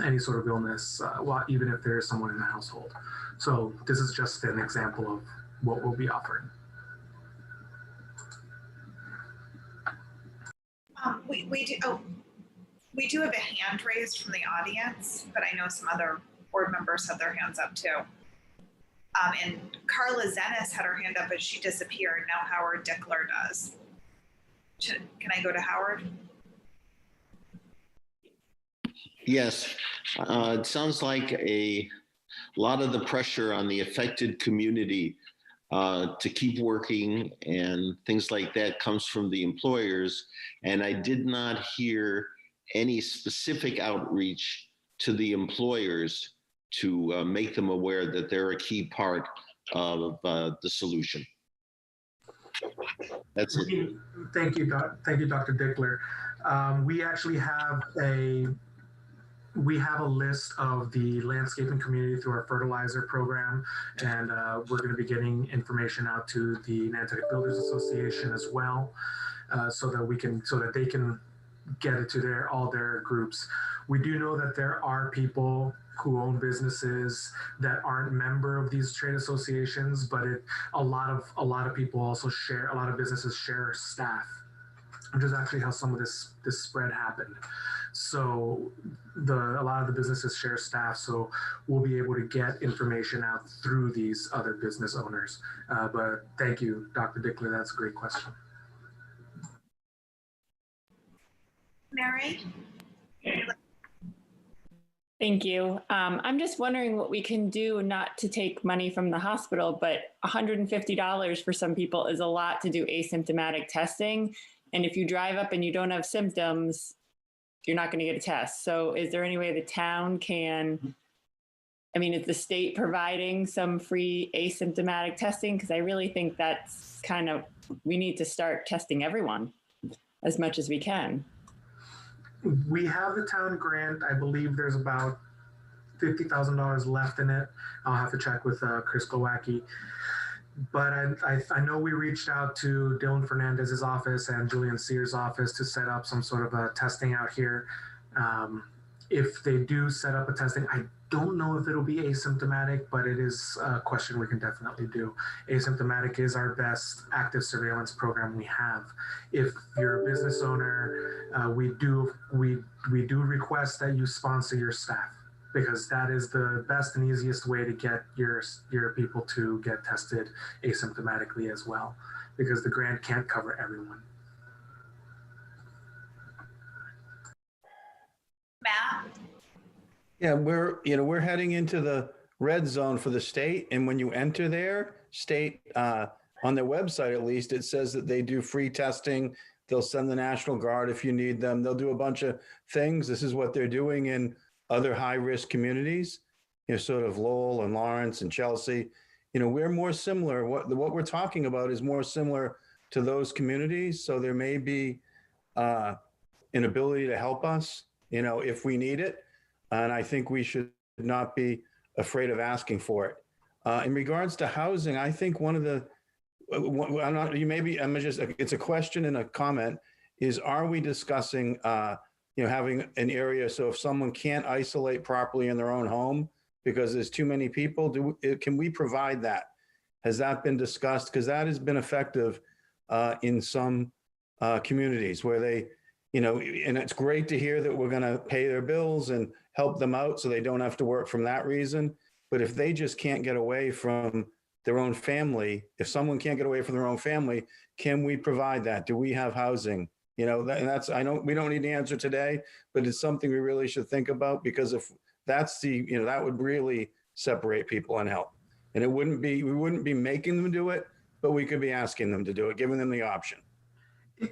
any sort of illness, even if there is someone in the household. So this is just an example of what we'll be offering. We do have a hand raised from the audience, but I know some other board members have their hands up too. And Carla Zenas had her hand up, but she disappeared. Now Howard Dickler does. Can I go to Howard? Yes, it sounds like a lot of the pressure on the affected community to keep working and things like that comes from the employers. And I did not hear any specific outreach to the employers to make them aware that they're a key part of the solution. That's it. Thank you, Dr. Dickler. We actually have a list of the landscaping community through our fertilizer program, and we're going to be getting information out to the Nantucket Builders Association as well, so that they can get it to all their groups. We do know that there are people who own businesses that aren't member of these trade associations, but a lot of people also share. A lot of businesses share staff which is actually how some of this spread happened. So a lot of the businesses share staff, so we'll be able to get information out through these other business owners. But thank you, Dr. Dickler. That's a great question. Mary? Thank you. I'm just wondering what we can do not to take money from the hospital, but $150 for some people is a lot to do asymptomatic testing. And if you drive up and you don't have symptoms, you're not going to get a test. So is there any way the town can, I mean, is the state providing some free asymptomatic testing? Because I really think that's kind of, we need to start testing everyone as much as we can. We have the town grant. I believe there's about $50,000 left in it. I'll have to check with Chris Glowacki. But I know we reached out to Dylan Fernandez's office and Julian Sears' office to set up some sort of a testing out here. If they do set up a testing, I don't know if it'll be asymptomatic, but it is a question we can definitely do. Asymptomatic is our best active surveillance program we have. If you're a business owner, we do request that you sponsor your staff, because that is the best and easiest way to get your people to get tested asymptomatically as well, because the grant can't cover everyone. Matt? Yeah, we're heading into the red zone for the state, and when you enter there, state on their website at least, it says that they do free testing. They'll send the National Guard if you need them. They'll do a bunch of things. This is what they're doing in other high-risk communities, sort of Lowell and Lawrence and Chelsea. We're more similar. What we're talking about is more similar to those communities. So there may be an ability to help us, if we need it. And I think we should not be afraid of asking for it. In regards to housing, I think one of the, it's a question and a comment, is are we discussing, having an area so if someone can't isolate properly in their own home because there's too many people, can we provide that? Has that been discussed? Because that has been effective in some communities where they, and it's great to hear that we're going to pay their bills and help them out so they don't have to work from that reason. But if they just can't get away from their own family, if someone can't get away from their own family, can we provide that? Do we have housing? And that's, I know we don't need the answer today, but it's something we really should think about, because if that's that would really separate people and help. And we wouldn't be making them do it, but we could be asking them to do it, giving them the option.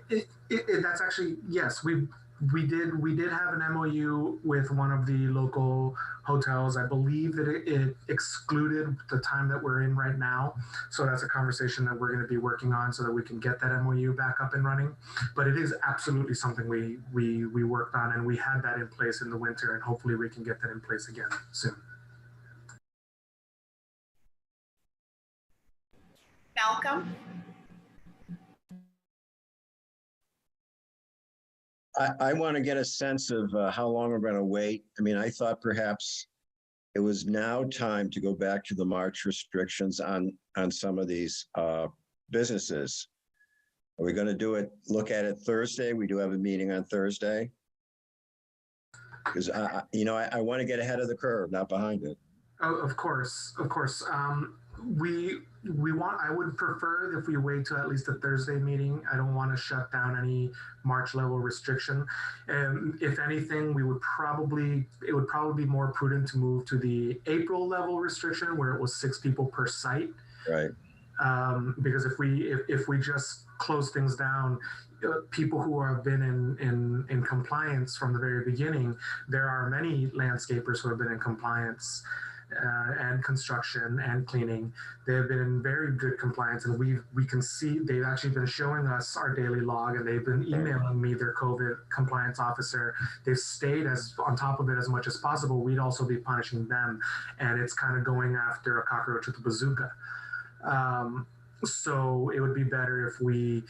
That's actually, yes, we did have an MOU with one of the local hotels. I believe that it excluded the time that we're in right now. So that's a conversation that we're going to be working on so that we can get that MOU back up and running. But it is absolutely something we worked on, and we had that in place in the winter, and hopefully we can get that in place again soon. Malcolm? I want to get a sense of how long we're going to wait. I mean, I thought perhaps it was now time to go back to the March restrictions on some of these businesses. Are we going to look at it Thursday? We do have a meeting on Thursday. Because I want to get ahead of the curve, not behind it. Oh, of course. I would prefer if we wait till at least a Thursday meeting. I don't want to shut down any March level restriction. And if anything, it would probably be more prudent to move to the April level restriction, where it was 6 people per site. Right. Because if we just close things down, people who have been in compliance from the very beginning, there are many landscapers who have been in compliance and construction and cleaning. They have been in very good compliance, and we can see they've actually been showing us our daily log, and they've been emailing me their COVID compliance officer. They've stayed on top of it as much as possible. We'd also be punishing them, and it's kind of going after a cockroach with a bazooka. So it would be better if we,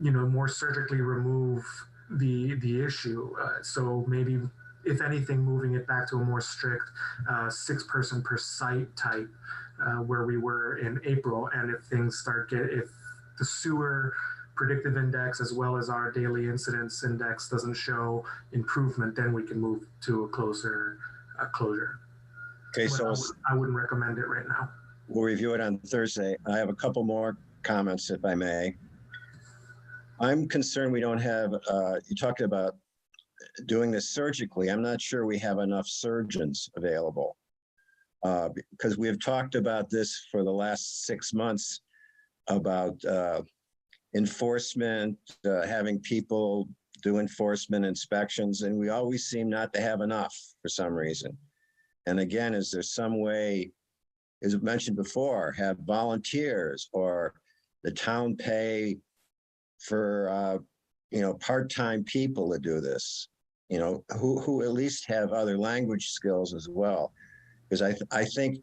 more surgically remove the issue. So maybe, if anything, moving it back to a more strict 6-person per site type, where we were in April. And if things if the sewer predictive index as well as our daily incidence index doesn't show improvement, then we can move to a closure. Okay, so I wouldn't recommend it right now. we'll review it on Thursday. I have a couple more comments, if I may. I'm concerned we don't have, you talked about doing this surgically. I'm not sure we have enough surgeons available. Because we have talked about this for the last 6 months about enforcement, having people do enforcement inspections, and we always seem not to have enough for some reason. And again, is there some way, as mentioned before, have volunteers or the town pay for, part-time people to do this, who at least have other language skills as well. Because I think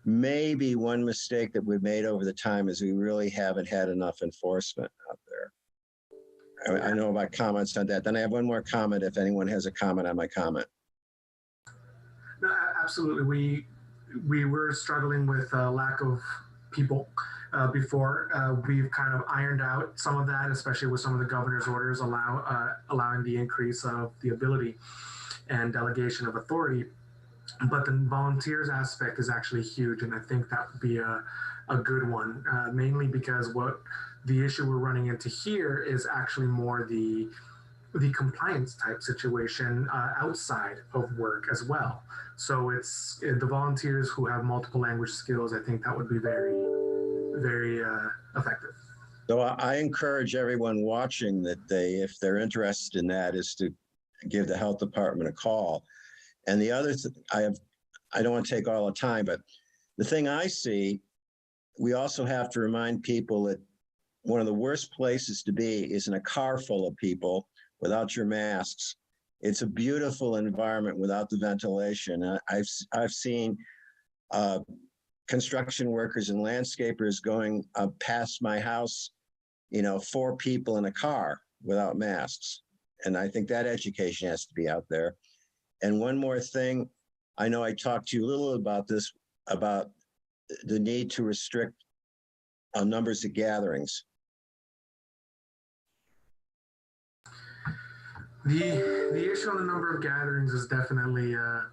maybe one mistake that we've made over the time is we really haven't had enough enforcement out there. I know about comments on that. Then I have one more comment if anyone has a comment on my comment. No, absolutely. We were struggling with a lack of people before. We've kind of ironed out some of that, especially with some of the governor's orders allowing the increase of the ability and delegation of authority. But the volunteers aspect is actually huge, and I think that would be a good one, mainly because what the issue we're running into here is actually more the compliance type situation outside of work as well. So it's the volunteers who have multiple language skills. I think that would be very, very effective. So I encourage everyone watching that if they're interested in that, is to give the health department a call. And the other, I don't want to take all the time, but the thing I see, we also have to remind people that one of the worst places to be is in a car full of people without your masks. It's a beautiful environment without the ventilation. I've seen construction workers and landscapers going past my house, 4 people in a car without masks. And I think that education has to be out there. And one more thing, I know I talked to you a little about this, about the need to restrict numbers of gatherings. The issue on the number of gatherings is definitely a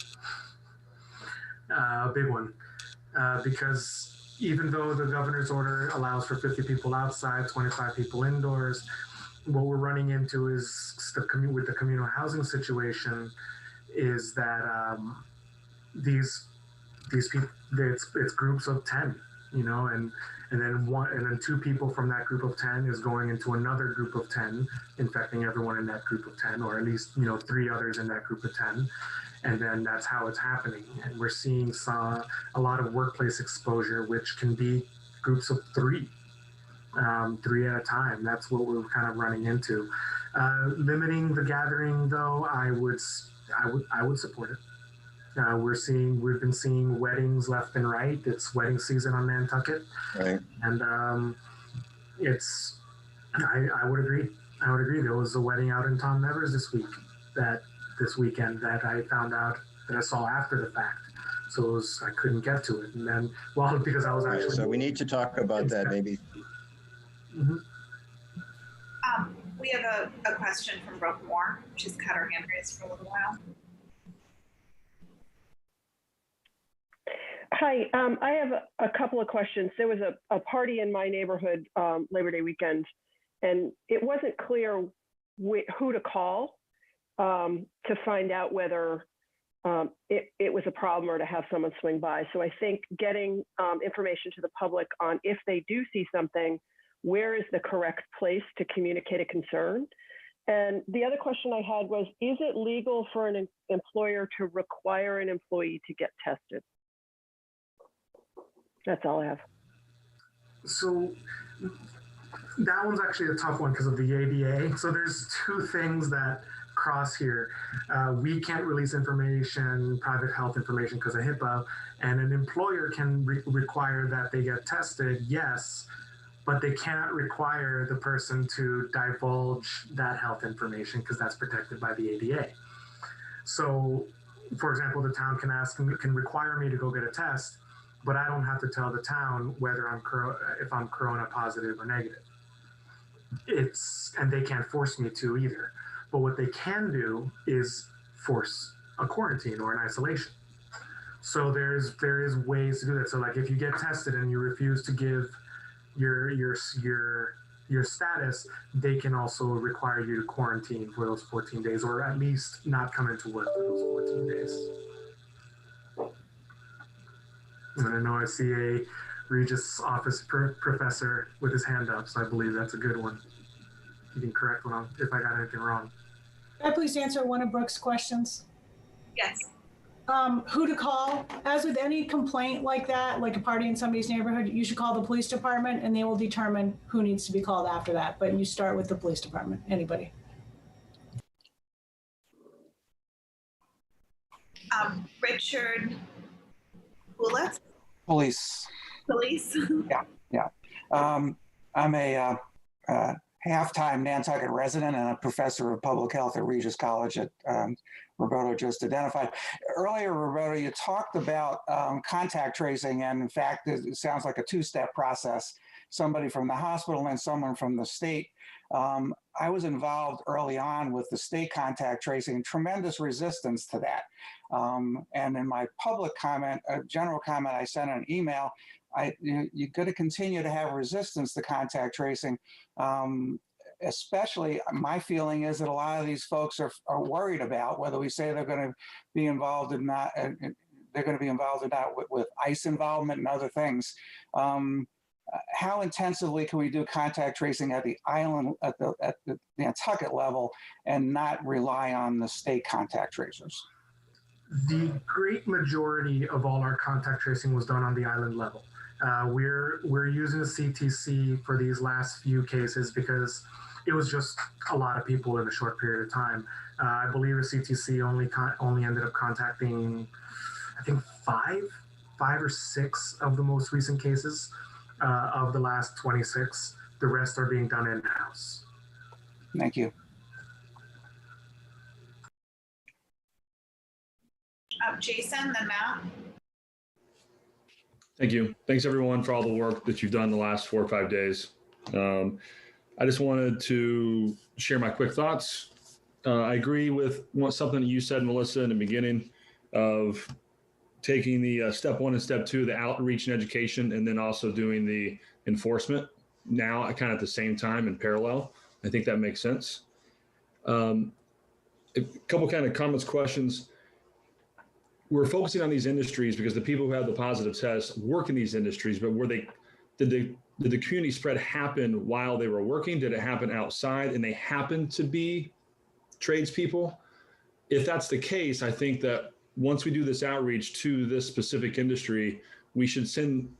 big one because even though the governor's order allows for 50 people outside, 25 people indoors, what we're running into is with the communal housing situation is that these people, it's groups of 10, and then 2 people from that group of 10 is going into another group of 10, infecting everyone in that group of 10, or at least 3 others in that group of 10, and then that's how it's happening. And we're seeing a lot of workplace exposure, which can be groups of 3. 3 at a time. That's what we're kind of running into. Limiting the gathering, though, I would support it. We've been seeing weddings left and right. It's wedding season on Nantucket, Right. And I would agree. There was a wedding out in Tom Nevers this weekend that I found out that I saw after the fact. So I couldn't get to it, and then because I was actually. So we need to talk about that maybe. Mm-hmm. We have a question from Brooke Moore. She's cut her hand raised for a little while. Hi, I have a couple of questions. There was a party in my neighborhood Labor Day weekend, and it wasn't clear who to call to find out whether it was a problem or to have someone swing by. So I think getting information to the public on if they do see something, where is the correct place to communicate a concern? And the other question I had was, is it legal for an employer to require an employee to get tested? That's all I have. So that one's actually a tough one because of the ADA. So there's 2 things that cross here. We can't release information, private health information, because of HIPAA, and an employer can require that they get tested, yes, but they cannot require the person to divulge that health information because that's protected by the ADA. So, for example, the town can require me to go get a test, but I don't have to tell the town whether if I'm corona positive or negative. and they can't force me to either. But what they can do is force a quarantine or an isolation. So there is ways to do that. So like if you get tested and you refuse to give your status, they can also require you to quarantine for those 14 days, or at least not come into work for those 14 days. And I know I see a Regis office professor with his hand up, so I believe that's a good one. You can correct me if I got anything wrong. Can I please answer one of Brooke's questions? Yes. Who to call? As with any complaint like that, like a party in somebody's neighborhood, you should call the police department and they will determine who needs to be called after that. But you start with the police department. Anybody? Richard Willis? Police. Police? Yeah. I'm a half-time Nantucket resident and a professor of public health at Regis College at Roberto just identified. Earlier, Roberto, you talked about contact tracing, and in fact, it sounds like a two-step process. Somebody from the hospital and someone from the state. I was involved early on with the state contact tracing, tremendous resistance to that. And in my public comment, a general comment I sent an email, you're going to continue to have resistance to contact tracing. Especially, my feeling is that a lot of these folks are worried about whether we say they're going to be involved in not, they're going to be involved in not with ICE involvement and other things. How intensively can we do contact tracing at the island, at the Nantucket level, and not rely on the state contact tracers? The great majority of all our contact tracing was done on the island level. We're using the CTC for these last few cases because it was just a lot of people in a short period of time. I believe the CTC only ended up contacting, I think, five or six of the most recent cases of the last 26. The rest are being done in-house. Thank you. Jason, then Matt. Thank you. Thanks everyone for all the work that you've done the last 4 or 5 days. I just wanted to share my quick thoughts. I agree with something that you said, Melissa, in the beginning of taking the step 1 and step 2, the outreach and education, and then also doing the enforcement now kind of at the same time in parallel. I think that makes sense. A couple kind of comments, questions. We're focusing on these industries because the people who have the positive tests work in these industries, but did the community spread happen while they were working? Did it happen outside and they happened to be tradespeople? If that's the case, I think that once we do this outreach to this specific industry, we should send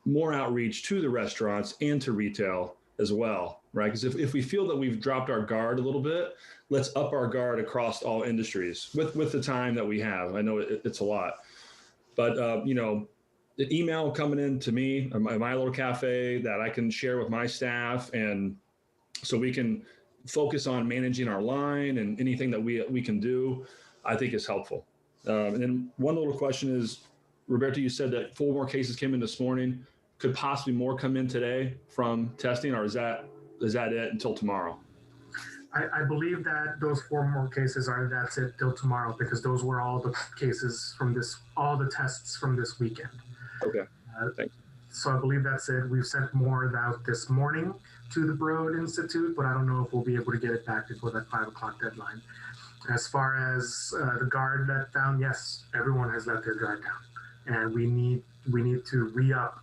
more outreach to the restaurants and to retail as well, right? Because if we feel that we've dropped our guard a little bit, let's up our guard across all industries with the time that we have. I know it's a lot, but the email coming in to me, my little cafe that I can share with my staff, and so we can focus on managing our line and anything that we can do, I think is helpful. And then one little question is, Roberto, you said that 4 more cases came in this morning. Could possibly more come in today from testing, or is that it until tomorrow? I believe that those 4 more cases that's it till tomorrow, because those were all the cases from all the tests from this weekend. Okay, thanks. So I believe that's it. We've sent more out this morning to the Broad Institute, but I don't know if we'll be able to get it back before that 5 o'clock deadline. As far as the guard let down, yes, everyone has let their guard down, and we need to re-up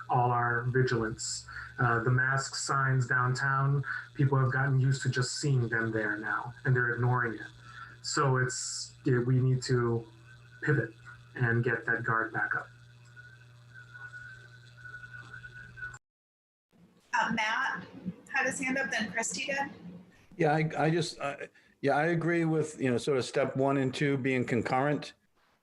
all our vigilance. The mask signs downtown, people have gotten used to just seeing them there now, and they're ignoring it. So we need to pivot and get that guard back up. Matt had his hand up, then Christy did. Yeah, I agree with, sort of step 1 and 2 being concurrent.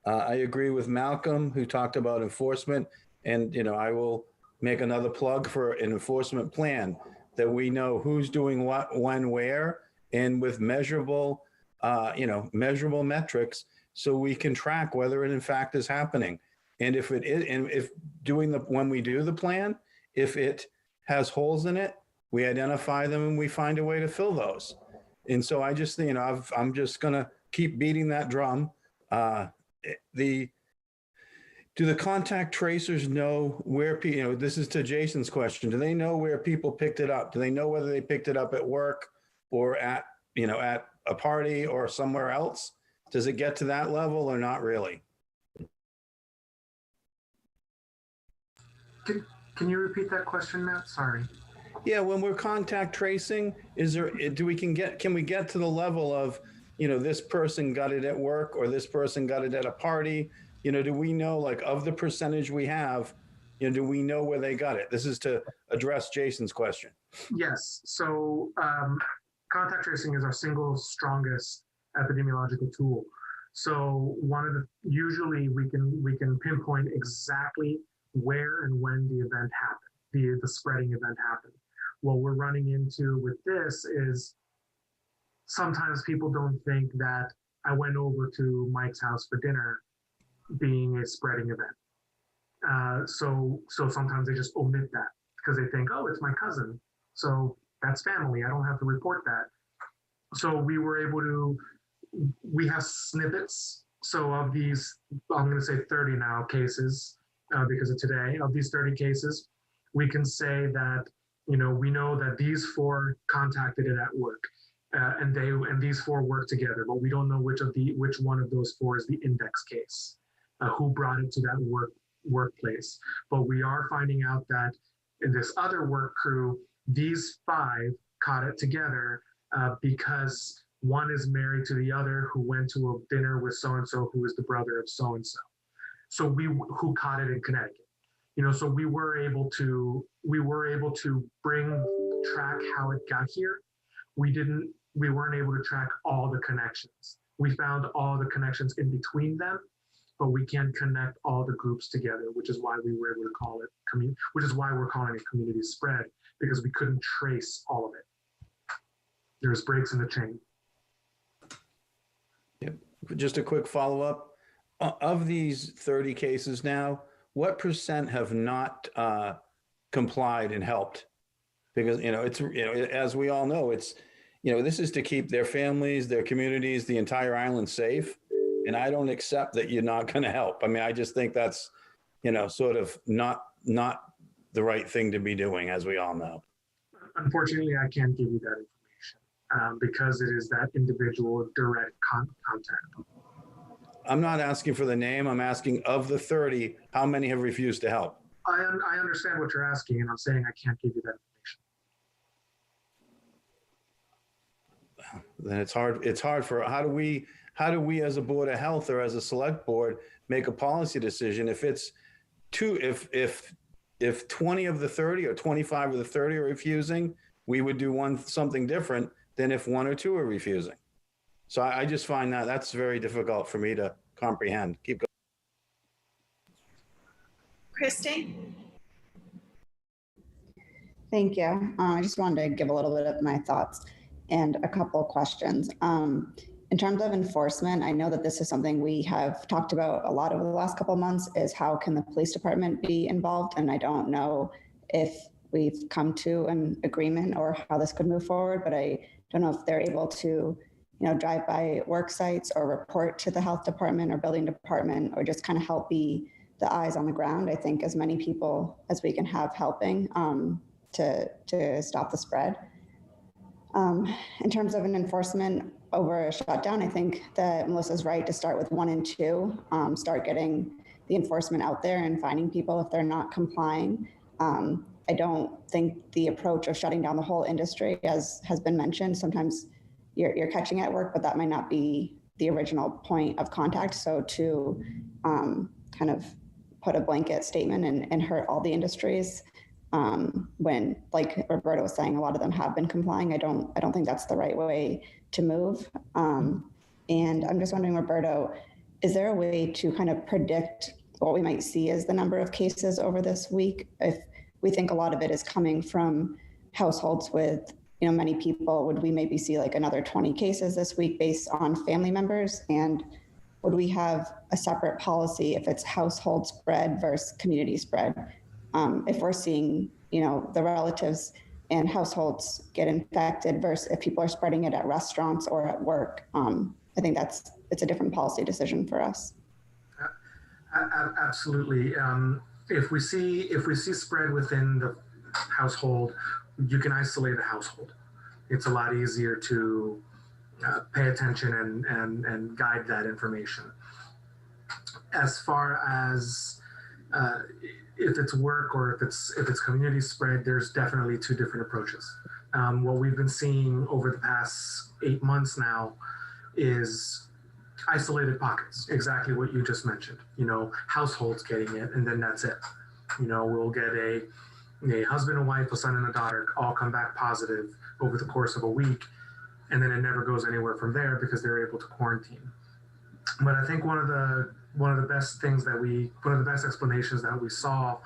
I agree with Malcolm, who talked about enforcement, and, I will make another plug for an enforcement plan that we know who's doing what, when, where, and with measurable metrics, so we can track whether it in fact is happening. And if it is, and when we do the plan, if it has holes in it, we identify them and we find a way to fill those. And so I just, I'm just going to keep beating that drum. Do the contact tracers know where people, this is to Jason's question. Do they know where people picked it up? Do they know whether they picked it up at work or at a party or somewhere else? Does it get to that level or not really? Can you repeat that question, Matt? Sorry. Yeah, when we're contact tracing, can we get to the level of, this person got it at work or this person got it at a party? Do we know, like, of the percentage we have, do we know where they got it? This is to address Jason's question. Yes. So contact tracing is our single strongest epidemiological tool. So usually we can pinpoint exactly where and when the event happened, the spreading event happened. What we're running into with this is sometimes people don't think that I went over to Mike's house for dinner being a spreading event. So sometimes they just omit that because they think, oh, it's my cousin. So that's family. I don't have to report that. So we have snippets. So of these, I'm going to say 30 now cases because of today, of these 30 cases, we can say that, we know that these 4 contacted it at work. And these 4 work together, but we don't know which one of those 4 is the index case. Who brought it to that workplace. But we are finding out that in this other work crew, these 5 caught it together because one is married to the other who went to a dinner with so-and-so who is the brother of so-and-so. So who caught it in Connecticut. So we were able to track how it got here. We weren't able to track all the connections. We found all the connections in between them, but we can't connect all the groups together, which is why we were able to call it which is why we're calling it community spread, because we couldn't trace all of it. There's breaks in the chain. Yep. Just a quick follow-up. Of these 30 cases now, what % have not complied and helped? Because, it's, as we all know, it's, this is to keep their families, their communities, the entire island safe. And I don't accept that you're not going to help. I mean, I just think that's, sort of not the right thing to be doing, as we all know. Unfortunately, I can't give you that information because it is that individual direct contact. I'm not asking for the name. I'm asking, of the 30, how many have refused to help? I understand what you're asking, and I'm saying I can't give you that information. Then it's hard for, how do we as a Board of Health or as a select board make a policy decision if it's if 20 of the 30 or 25 of the 30 are refusing, we would do something different than if 1 or 2 are refusing. So I just find that's very difficult for me to comprehend. Keep going. Christy? Thank you. I just wanted to give a little bit of my thoughts and a couple of questions. In terms of enforcement, I know that this is something we have talked about a lot over the last couple of months, is how can the police department be involved? And I don't know if we've come to an agreement or how this could move forward, but I don't know if they're able to, drive by work sites or report to the health department or building department, or just kind of help be the eyes on the ground. I think as many people as we can have helping to stop the spread. In terms of an enforcement over a shutdown, I think that Melissa's right to start with 1 and 2, start getting the enforcement out there and finding people if they're not complying. I don't think the approach of shutting down the whole industry, as has been mentioned, sometimes you're catching at work, but that might not be the original point of contact. So to kind of put a blanket statement and hurt all the industries when, like Roberto was saying, a lot of them have been complying. I don't think that's the right way to move. And I'm just wondering, Roberto, is there a way to kind of predict what we might see as the number of cases over this week? If we think a lot of it is coming from households with, many people, would we maybe see like another 20 cases this week based on family members? And would we have a separate policy if it's household spread versus community spread? If we're seeing, the relatives and households get infected versus if people are spreading it at restaurants or at work. I think it's a different policy decision for us. Absolutely. If we see spread within the household, you can isolate a household. It's a lot easier to pay attention and guide that information. As far as if it's work or if it's community spread, there's definitely two different approaches. What we've been seeing over the past 8 months now is isolated pockets, exactly what you just mentioned. Households getting it, and then that's it. We'll get a husband and wife, a son and a daughter, all come back positive over the course of a week, and then it never goes anywhere from there because they're able to quarantine. But I think one of the best explanations that we saw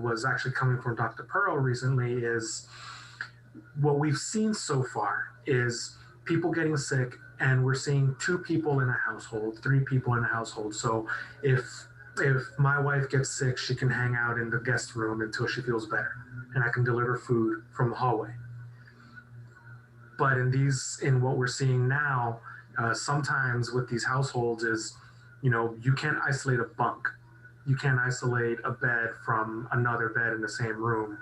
was actually coming from Dr. Pearl recently. Is what we've seen so far is people getting sick, and we're seeing 2 people in a household, 3 people in a household. So if my wife gets sick, she can hang out in the guest room until she feels better, and I can deliver food from the hallway. But in what we're seeing now, sometimes with these households is, you can't isolate a bunk. You can't isolate a bed from another bed in the same room.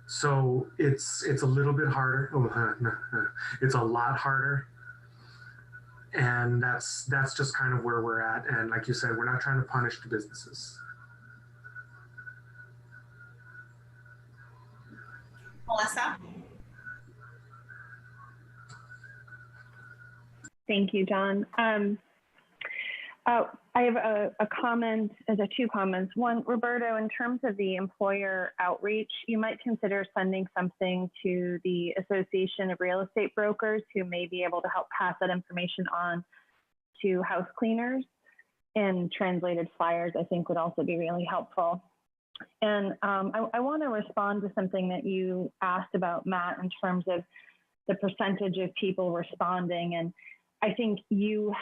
So it's a little bit harder. It's a lot harder. And that's just kind of where we're at. And like you said, we're not trying to punish the businesses. Melissa? Thank you, John. I have a comment, two comments. One, Roberto, in terms of the employer outreach, you might consider sending something to the Association of Real Estate Brokers, who may be able to help pass that information on to house cleaners, and translated flyers, I think, would also be really helpful. And I want to respond to something that you asked about, Matt, in terms of the percentage of people responding. And I think you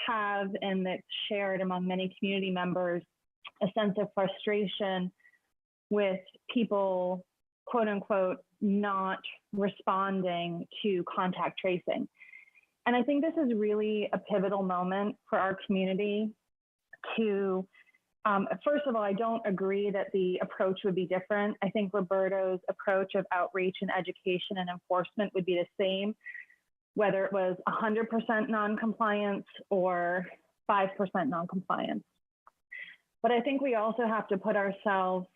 have, and that's shared among many community members, a sense of frustration with people, quote unquote, not responding to contact tracing. And I think this is really a pivotal moment for our community to, first of all, I don't agree that the approach would be different. I think Roberto's approach of outreach and education and enforcement would be the same, whether it was 100% non-compliance or 5% non-compliance. But I think we also have to put ourselves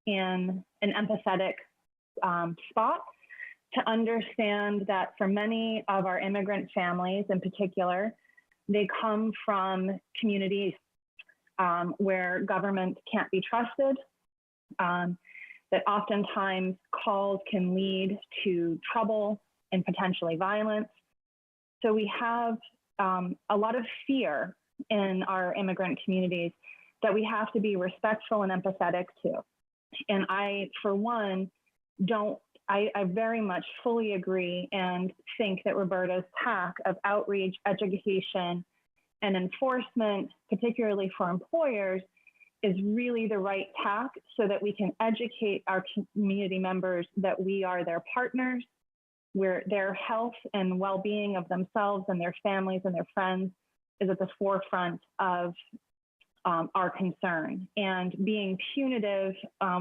in an empathetic spot to understand that for many of our immigrant families in particular, they come from communities where government can't be trusted, that oftentimes calls can lead to trouble and potentially violence. So we have a lot of fear in our immigrant communities that we have to be respectful and empathetic to. And I, for one, I very much fully agree and think that Roberto's tack of outreach, education, and enforcement, particularly for employers, is really the right tack so that we can educate our community members that we are their partners, where their health and well-being of themselves and their families and their friends is at the forefront of our concern. And being punitive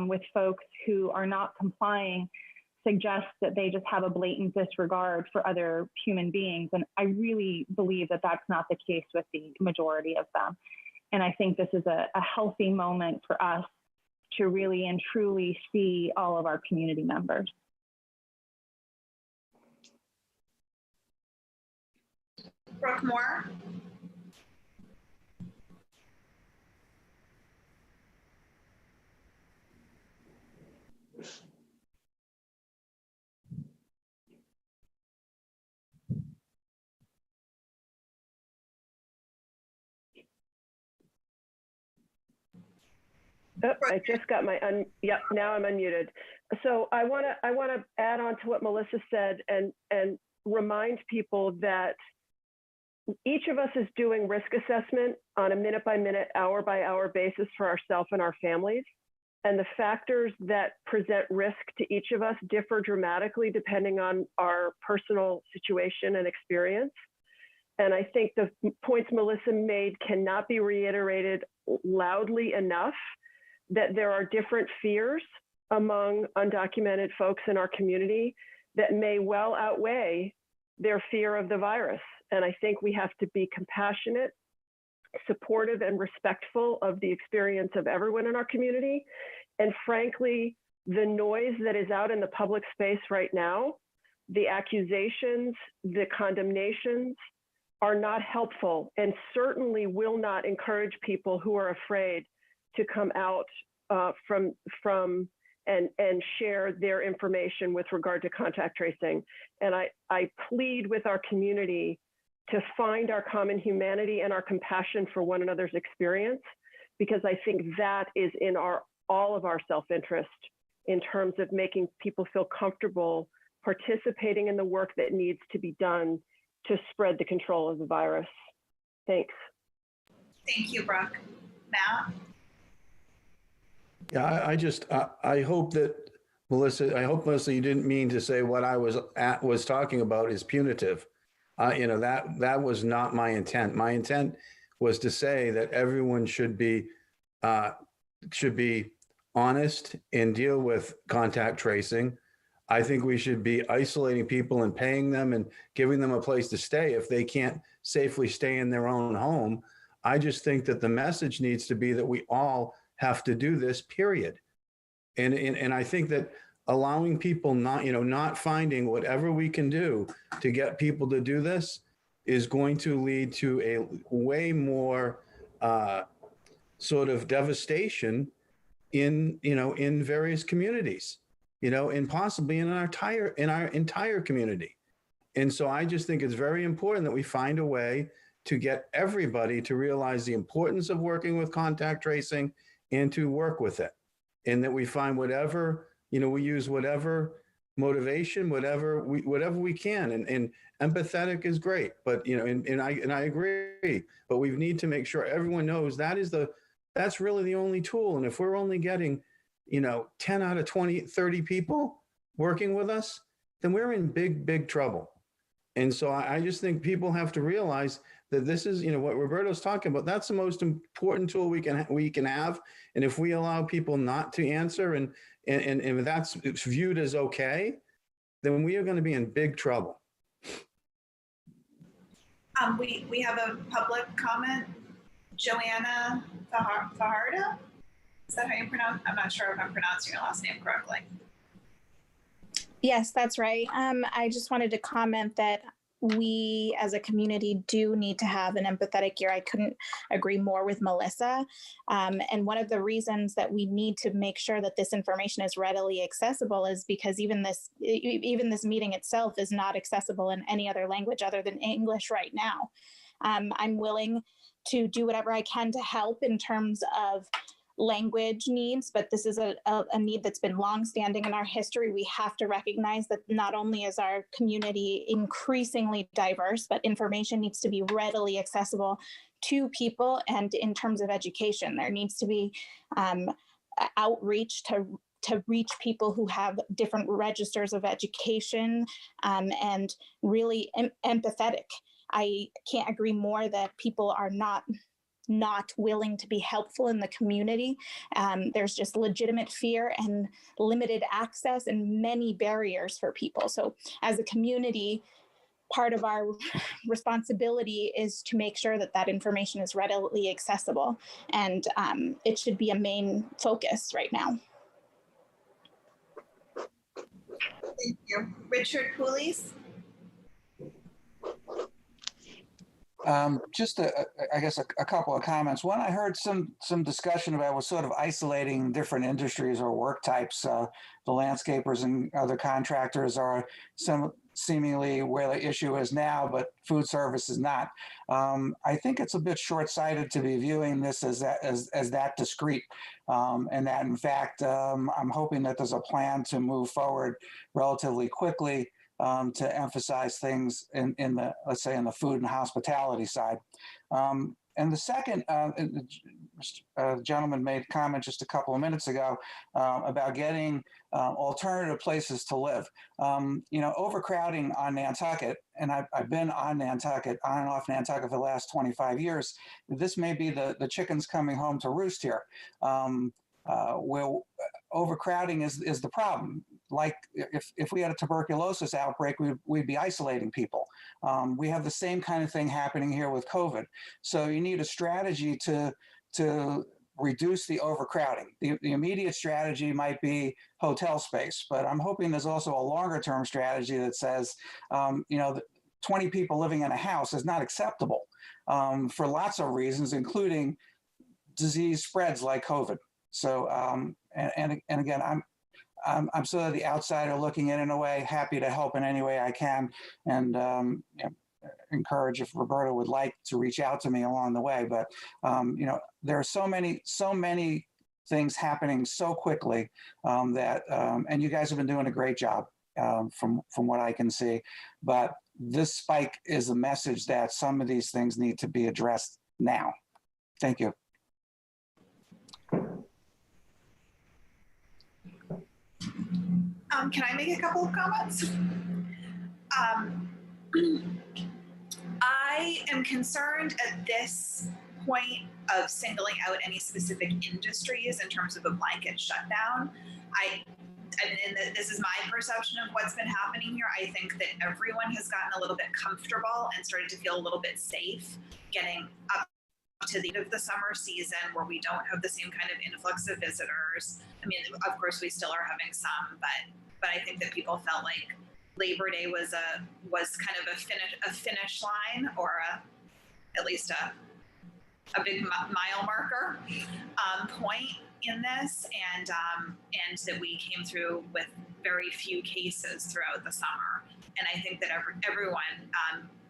with folks who are not complying suggests that they just have a blatant disregard for other human beings. And I really believe that that's not the case with the majority of them. And I think this is a healthy moment for us to really and truly see all of our community members. Brooke Moore? Oh, I just got my yep, now I'm unmuted. So I want to add on to what Melissa said and remind people that each of us is doing risk assessment on a minute by minute, hour by hour basis for ourselves and our families. and the factors that present risk to each of us differ dramatically depending on our personal situation and experience. And I think the points Melissa made cannot be reiterated loudly enough, that there are different fears among undocumented folks in our community that may well outweigh their fear of the virus. And I think we have to be compassionate, supportive, and respectful of the experience of everyone in our community. And frankly, the noise that is out in the public space right now, the accusations, the condemnations, are not helpful and certainly will not encourage people who are afraid to come out and share their information with regard to contact tracing. And I plead with our community to find our common humanity and our compassion for one another's experience, because I think that is in all of our self-interest in terms of making people feel comfortable participating in the work that needs to be done to spread the control of the virus. Thanks. Thank you, Brooke. Matt? Yeah, I hope that Melissa, you didn't mean to say what I was talking about is punitive. That was not my intent. My intent was to say that everyone should be honest and deal with contact tracing. I think we should be isolating people and paying them and giving them a place to stay if they can't safely stay in their own home. I just think that the message needs to be that we all have to do this, period. And I think that allowing people not finding whatever we can do to get people to do this is going to lead to a way more sort of devastation in various communities, and possibly in our entire community. And so I just think it's very important that we find a way to get everybody to realize the importance of working with contact tracing and to work with it. And that we find whatever, we use whatever motivation, whatever we can. And empathetic is great, but and I agree, but we need to make sure everyone knows that's really the only tool. And if we're only getting 10 out of 20, 30 people working with us, then we're in big trouble. And so I just think people have to realize that this is, what Roberto's talking about, that's the most important tool we can have. And if we allow people not to answer and if that's viewed as okay, then we are going to be in big trouble. We have a public comment. Joanna Fajardo? Is that how you pronounce? I'm not sure if I'm pronouncing your last name correctly. Yes, that's right. I just wanted to comment that we as a community do need to have an empathetic year. I couldn't agree more with Melissa. And one of the reasons that we need to make sure that this information is readily accessible is because even this meeting itself is not accessible in any other language other than English right now. I'm willing to do whatever I can to help in terms of language needs, but this is a need that's been longstanding in our history. We have to recognize that not only is our community increasingly diverse, but information needs to be readily accessible to people. And in terms of education, there needs to be outreach to reach people who have different registers of education and really empathetic. I can't agree more that people are not willing to be helpful in the community. There's just legitimate fear and limited access and many barriers for people. So as a community, part of our responsibility is to make sure that that information is readily accessible. And it should be a main focus right now. Thank you. Richard Coolies? Just I guess a couple of comments. One, I heard some discussion about was sort of isolating different industries or work types. The landscapers and other contractors are some seemingly where the issue is now, but food service is not. I think it's a bit short-sighted to be viewing this as that discrete, and that in fact, I'm hoping that there's a plan to move forward relatively quickly to emphasize things in the, let's say, in the food and hospitality side. And the second, the gentleman made a comment just a couple of minutes ago about getting alternative places to live. Overcrowding on Nantucket, and I've been on Nantucket, on and off Nantucket for the last 25 years. This may be the chickens coming home to roost here. Where overcrowding is the problem. Like if we had a tuberculosis outbreak, we'd be isolating people. We have the same kind of thing happening here with COVID. So you need a strategy to reduce the overcrowding. The immediate strategy might be hotel space, but I'm hoping there's also a longer term strategy that says, 20 people living in a house is not acceptable for lots of reasons, including disease spreads like COVID. So, and again, I'm sort of the outsider looking in a way, happy to help in any way I can, and encourage if Roberta would like to reach out to me along the way. But there are so many things happening so quickly that, and you guys have been doing a great job from what I can see. But this spike is a message that some of these things need to be addressed now. Thank you. Can I make a couple of comments? I am concerned at this point of singling out any specific industries in terms of a blanket shutdown. And this is my perception of what's been happening here. I think that everyone has gotten a little bit comfortable and started to feel a little bit safe getting up to the end of the summer season where we don't have the same kind of influx of visitors. I mean, of course, we still are having some, but I think that people felt like Labor Day was kind of a finish line, or at least a big mile marker point in this, and that we came through with very few cases throughout the summer. And I think that everyone,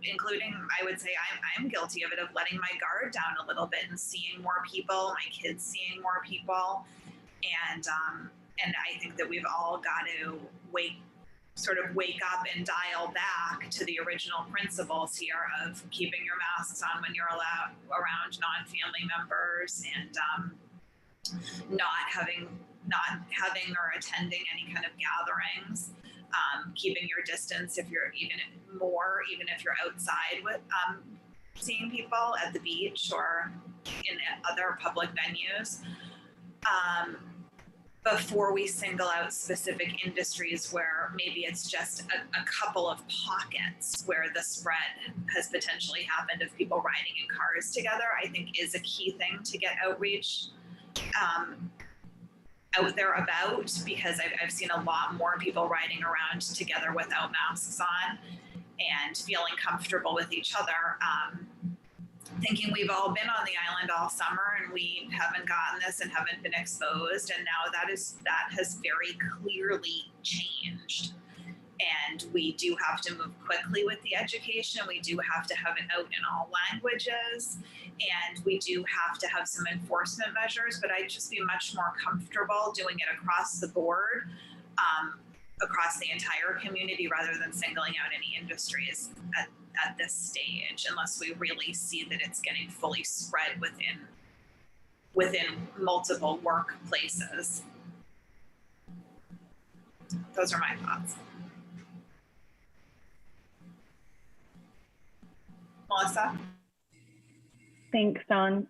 including, I would say I'm guilty of it, of letting my guard down a little bit and seeing more people, my kids seeing more people. And I think that we've all got to wake up and dial back to the original principles here of keeping your masks on when you're around non-family members, and not having or attending any kind of gatherings, keeping your distance if you're even if you're outside with seeing people at the beach or in other public venues, before we single out specific industries where maybe it's just a couple of pockets where the spread has potentially happened of people riding in cars together. I think is a key thing to get outreach out there about, because I've seen a lot more people riding around together without masks on and feeling comfortable with each other, thinking we've all been on the island all summer and we haven't gotten this and haven't been exposed. And now that has very clearly changed. And we do have to move quickly with the education. We do have to have it out in all languages. And we do have to have some enforcement measures, but I'd just be much more comfortable doing it across the board, across the entire community, rather than singling out any industries at this stage, unless we really see that it's getting fully spread within multiple workplaces. Those are my thoughts. Melissa? Thanks, Dawn.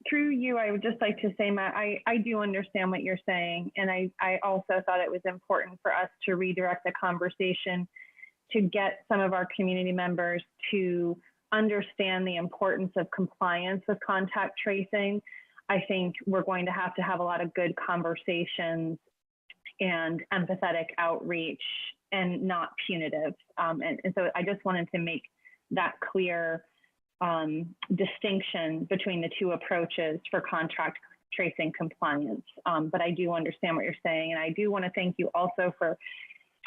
Through you, I would just like to say, Matt, I do understand what you're saying. And I also thought it was important for us to redirect the conversation to get some of our community members to understand the importance of compliance with contact tracing. I think we're going to have a lot of good conversations and empathetic outreach, and not punitive. And so I just wanted to make that clear distinction between the two approaches for contact tracing compliance. But I do understand what you're saying. And I do want to thank you also for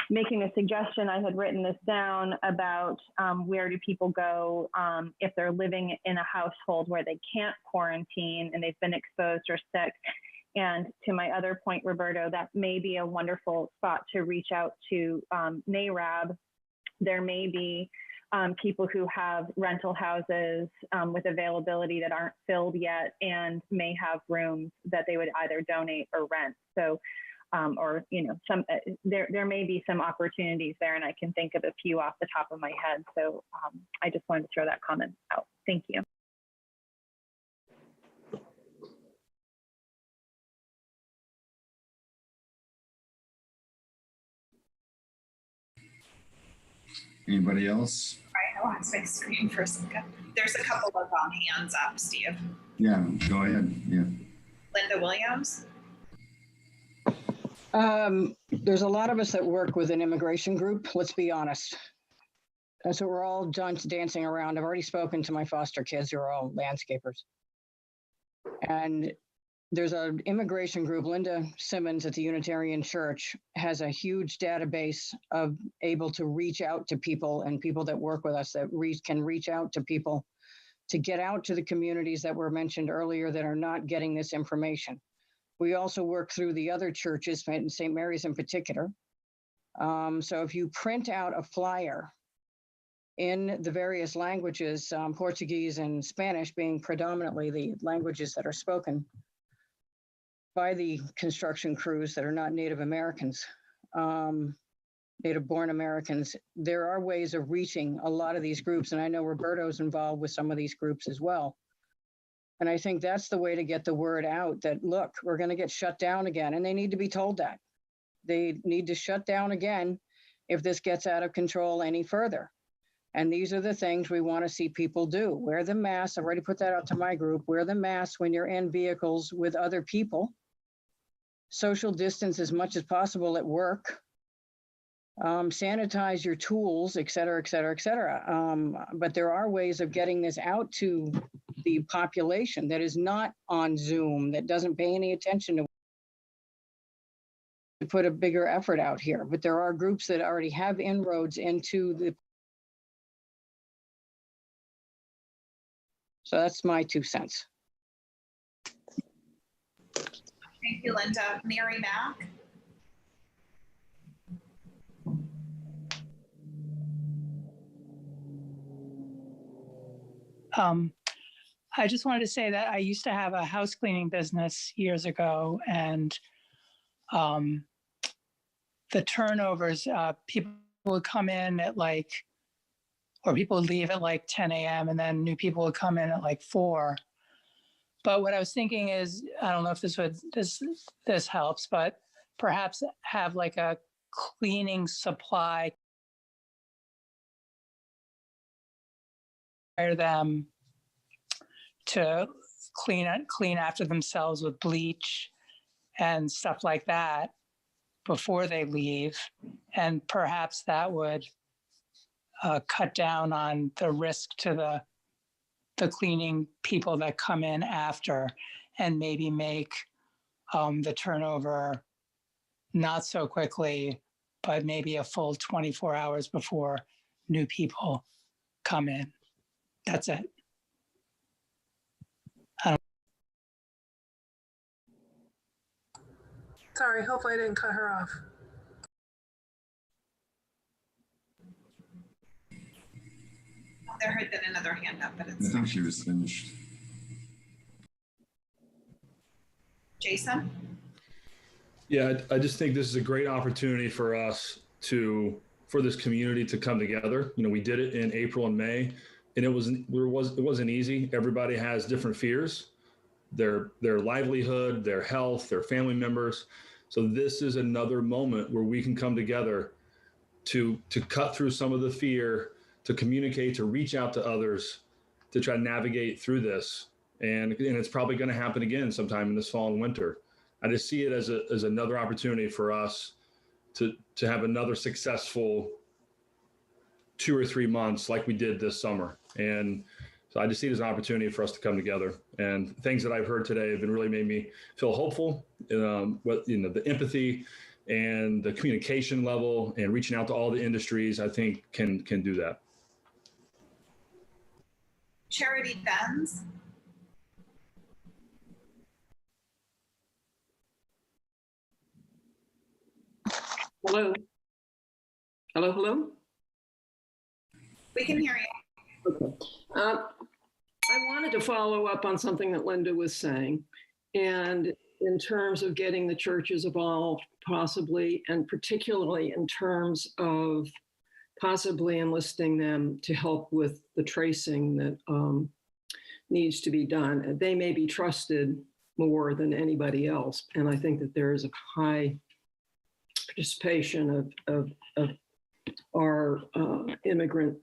making a suggestion. I had written this down about where do people go if they're living in a household where they can't quarantine and they've been exposed or sick. And to my other point, Roberto, that may be a wonderful spot to reach out to NARAB. There may be people who have rental houses with availability that aren't filled yet and may have rooms that they would either donate or rent. So, or there may be some opportunities there, and I can think of a few off the top of my head. So I just wanted to throw that comment out. Thank you. Anybody else? I lost my screen for a second. There's a couple of hands up, Steve. Yeah, go ahead. Yeah. Linda Williams. There's a lot of us that work with an immigration group, let's be honest. And so we're all dancing around. I've already spoken to my foster kids who are all landscapers. And there's an immigration group, Linda Simmons at the Unitarian Church has a huge database of able to reach out to people and people that work with us that can reach out to people to get out to the communities that were mentioned earlier that are not getting this information. We also work through the other churches, St. Mary's in particular. So if you print out a flyer in the various languages, Portuguese and Spanish being predominantly the languages that are spoken by the construction crews that are not Native Americans, Native-born Americans, there are ways of reaching a lot of these groups. And I know Roberto's involved with some of these groups as well. And I think that's the way to get the word out that, look, we're going to get shut down again. And they need to be told that. They need to shut down again if this gets out of control any further. And these are the things we want to see people do. Wear the mask. I've already put that out to my group. Wear the mask when you're in vehicles with other people. Social distance as much as possible at work. Sanitize your tools, et cetera, et cetera, et cetera. But there are ways of getting this out to the population that is not on Zoom, that doesn't pay any attention to put a bigger effort out here. But there are groups that already have inroads into the. So that's my 2 cents. Thank you, Linda. Mary Mack. I just wanted to say that I used to have a house cleaning business years ago, and the turnovers, people would come in at or people would leave at 10 a.m. and then new people would come in at 4. But what I was thinking is, I don't know if this helps, but perhaps have a cleaning supply require them to clean after themselves with bleach and stuff like that before they leave. And perhaps that would cut down on the risk to the cleaning people that come in after, and maybe make the turnover not so quickly, but maybe a full 24 hours before new people come in. That's it. Sorry, hopefully I didn't cut her off. There had been another hand up, but I it's think she was finished. Jason. Yeah, I just think this is a great opportunity for us for this community to come together. We did it in April and May, and it wasn't easy. Everybody has different fears, their livelihood, their health, their family members. So this is another moment where we can come together to cut through some of the fear, to communicate, to reach out to others, to try to navigate through this. And it's probably going to happen again sometime in this fall and winter. I just see it as another opportunity for us to have another successful 2 or 3 months like we did this summer. And so I just see it as an opportunity for us to come together. And things that I've heard today have really made me feel hopeful. The empathy and the communication level and reaching out to all the industries, I think can do that. Charity Benz. Hello. Hello, hello. We can hear you. Okay. I wanted to follow up on something that Linda was saying. And in terms of getting the churches involved, possibly, and particularly in terms of possibly enlisting them to help with the tracing that needs to be done. They may be trusted more than anybody else. And I think that there is a high participation of our immigrant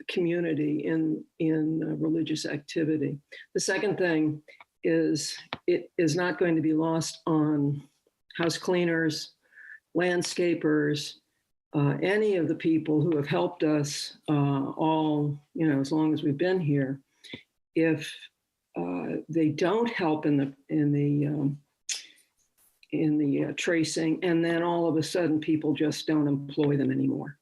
community in religious activity. The second thing is it is not going to be lost on house cleaners, landscapers, any of the people who have helped us all, as long as we've been here. If they don't help in the tracing, and then all of a sudden people just don't employ them anymore,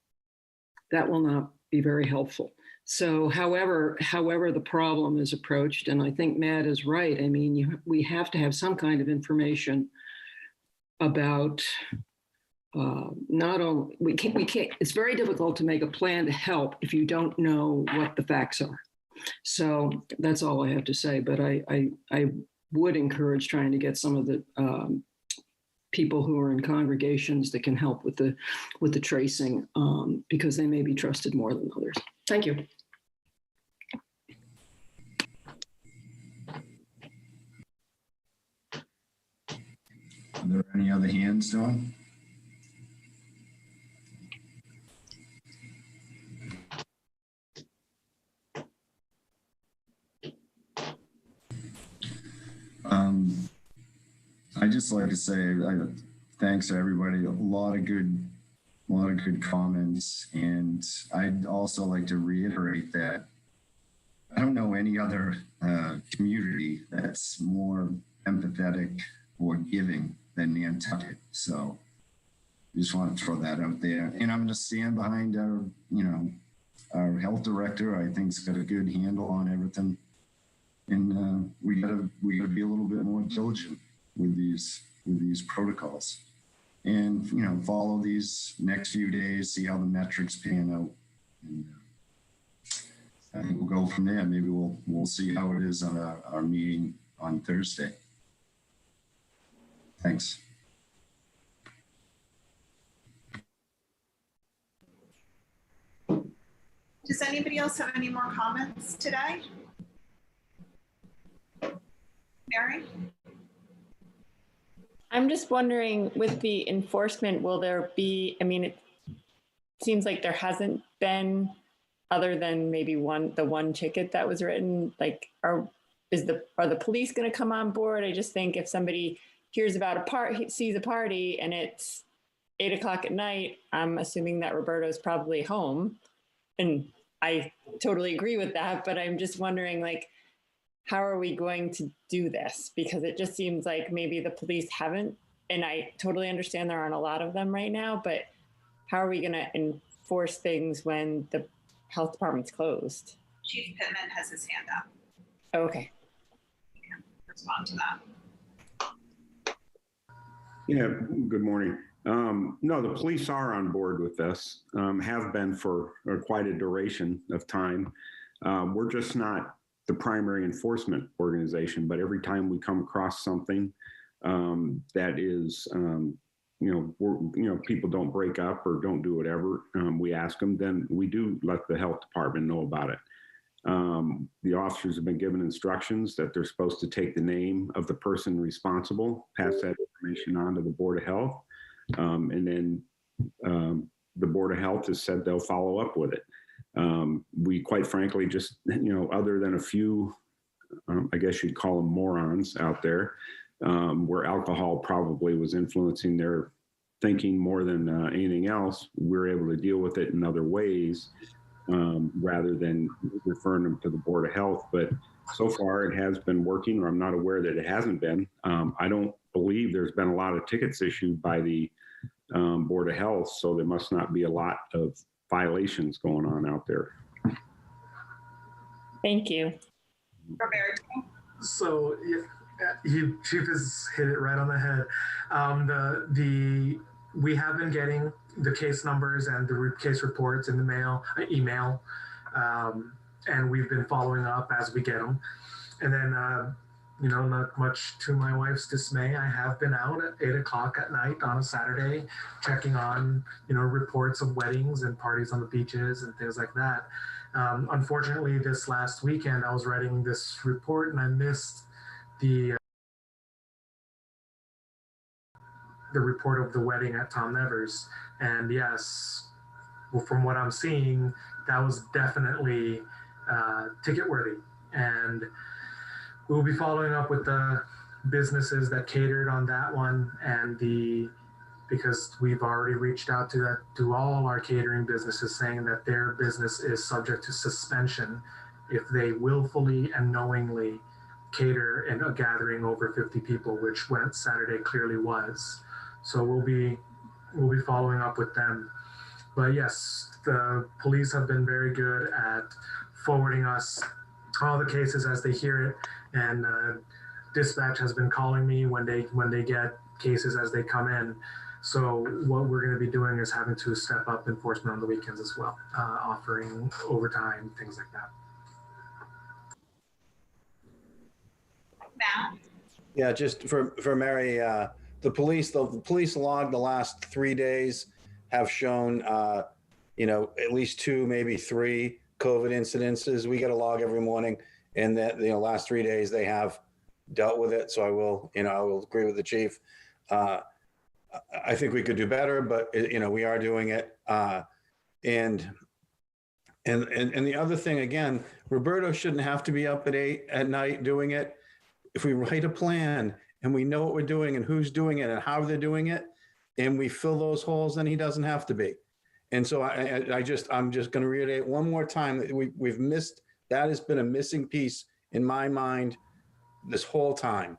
that will not be very helpful. So however the problem is approached, and I think Matt is right, I mean, we have to have some kind of information about not only, we can't, it's very difficult to make a plan to help if you don't know what the facts are. So that's all I have to say, but I would encourage trying to get some of the people who are in congregations that can help with the tracing, because they may be trusted more than others. Thank you. Are there any other hands, Dawn? I just like to say thanks to everybody. A lot of good comments, and I'd also like to reiterate that I don't know any other community that's more empathetic or giving than Nantucket. So I just want to throw that out there, and I'm going to stand behind our health director. I think's got a good handle on everything, and we gotta be a little bit more diligent with these protocols, and follow these next few days, see how the metrics pan out, and I think we'll go from there. Maybe we'll see how it is on our meeting on Thursday. Thanks. Does anybody else have any more comments today? Mary? I'm just wondering, with the enforcement, will there be, I mean, it seems like there hasn't been, other than maybe the one ticket that was written, like, are the police going to come on board? I just think if somebody hears about sees a party and it's 8 o'clock at night, I'm assuming that Roberto's probably home. And I totally agree with that, but I'm just wondering, like, how are we going to do this? Because it just seems like maybe the police haven't, and I totally understand there aren't a lot of them right now, but how are we going to enforce things when the health department's closed? Chief Pittman has his hand up. Okay. You can respond to that. Yeah, good morning. No, the police are on board with this, have been for quite a duration of time. We're just not the primary enforcement organization, but every time we come across something that is, people don't break up or don't do whatever, we ask them, then we do let the health department know about it. The officers have been given instructions that they're supposed to take the name of the person responsible, pass that information on to the Board of Health, and then the Board of Health has said they'll follow up with it. We quite frankly just, other than a few, I guess you'd call them morons out there, where alcohol probably was influencing their thinking more than anything else, we're able to deal with it in other ways rather than referring them to the Board of Health. But so far it has been working, or I'm not aware that it hasn't been. I don't believe there's been a lot of tickets issued by the Board of Health, so there must not be a lot of violations going on out there. Thank you. Roberto? So Chief has hit it right on the head. we have been getting the case numbers and the case reports in the email, and we've been following up as we get them. And then, not much to my wife's dismay, I have been out at 8 o'clock at night on a Saturday, checking on, reports of weddings and parties on the beaches and things like that. Unfortunately, this last weekend, I was writing this report and I missed the report of the wedding at Tom Nevers. And yes, well, from what I'm seeing, that was definitely ticket worthy. And we'll be following up with the businesses that catered on that one, and because we've already reached out to all our catering businesses saying that their business is subject to suspension if they willfully and knowingly cater in a gathering over 50 people, which Saturday clearly was. So we'll be following up with them. But yes, the police have been very good at forwarding us all the cases as they hear it, and dispatch has been calling me when they get cases as they come in. So what we're going to be doing is having to step up enforcement on the weekends as well, offering overtime, things like that. Matt? Yeah, just for Mary, the police log the last 3 days have shown, at least 2, maybe 3 COVID incidences. We get a log every morning, and that last 3 days they have dealt with it. So I will agree with the chief. I think we could do better, but we are doing it. And the other thing, again, Roberto shouldn't have to be up at 8 at night doing it. If we write a plan and we know what we're doing and who's doing it and how they're doing it, and we fill those holes, then he doesn't have to be. And so I'm just going to reiterate one more time that we've missed. That has been a missing piece in my mind this whole time.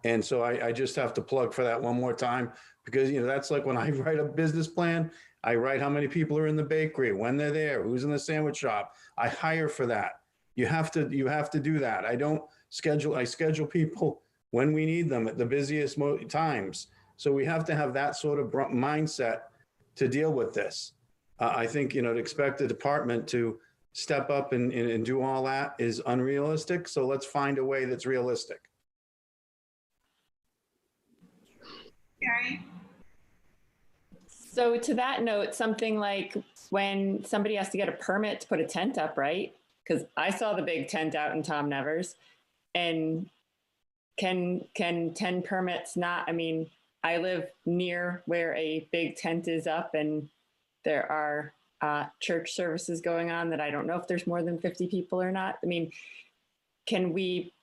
And so I just have to plug for that one more time, because that's like when I write a business plan, I write how many people are in the bakery, when they're there, who's in the sandwich shop. I hire for that. You have to do that. I schedule people when we need them at the busiest times. So we have to have that sort of mindset to deal with this. I think, to expect the department to step up and do all that is unrealistic. So let's find a way that's realistic. Gary? So to that note, something like when somebody has to get a permit to put a tent up, right? Because I saw the big tent out in Tom Nevers, and can 10 permits not, I live near where a big tent is up, and there are church services going on that I don't know if there's more than 50 people or not. Can we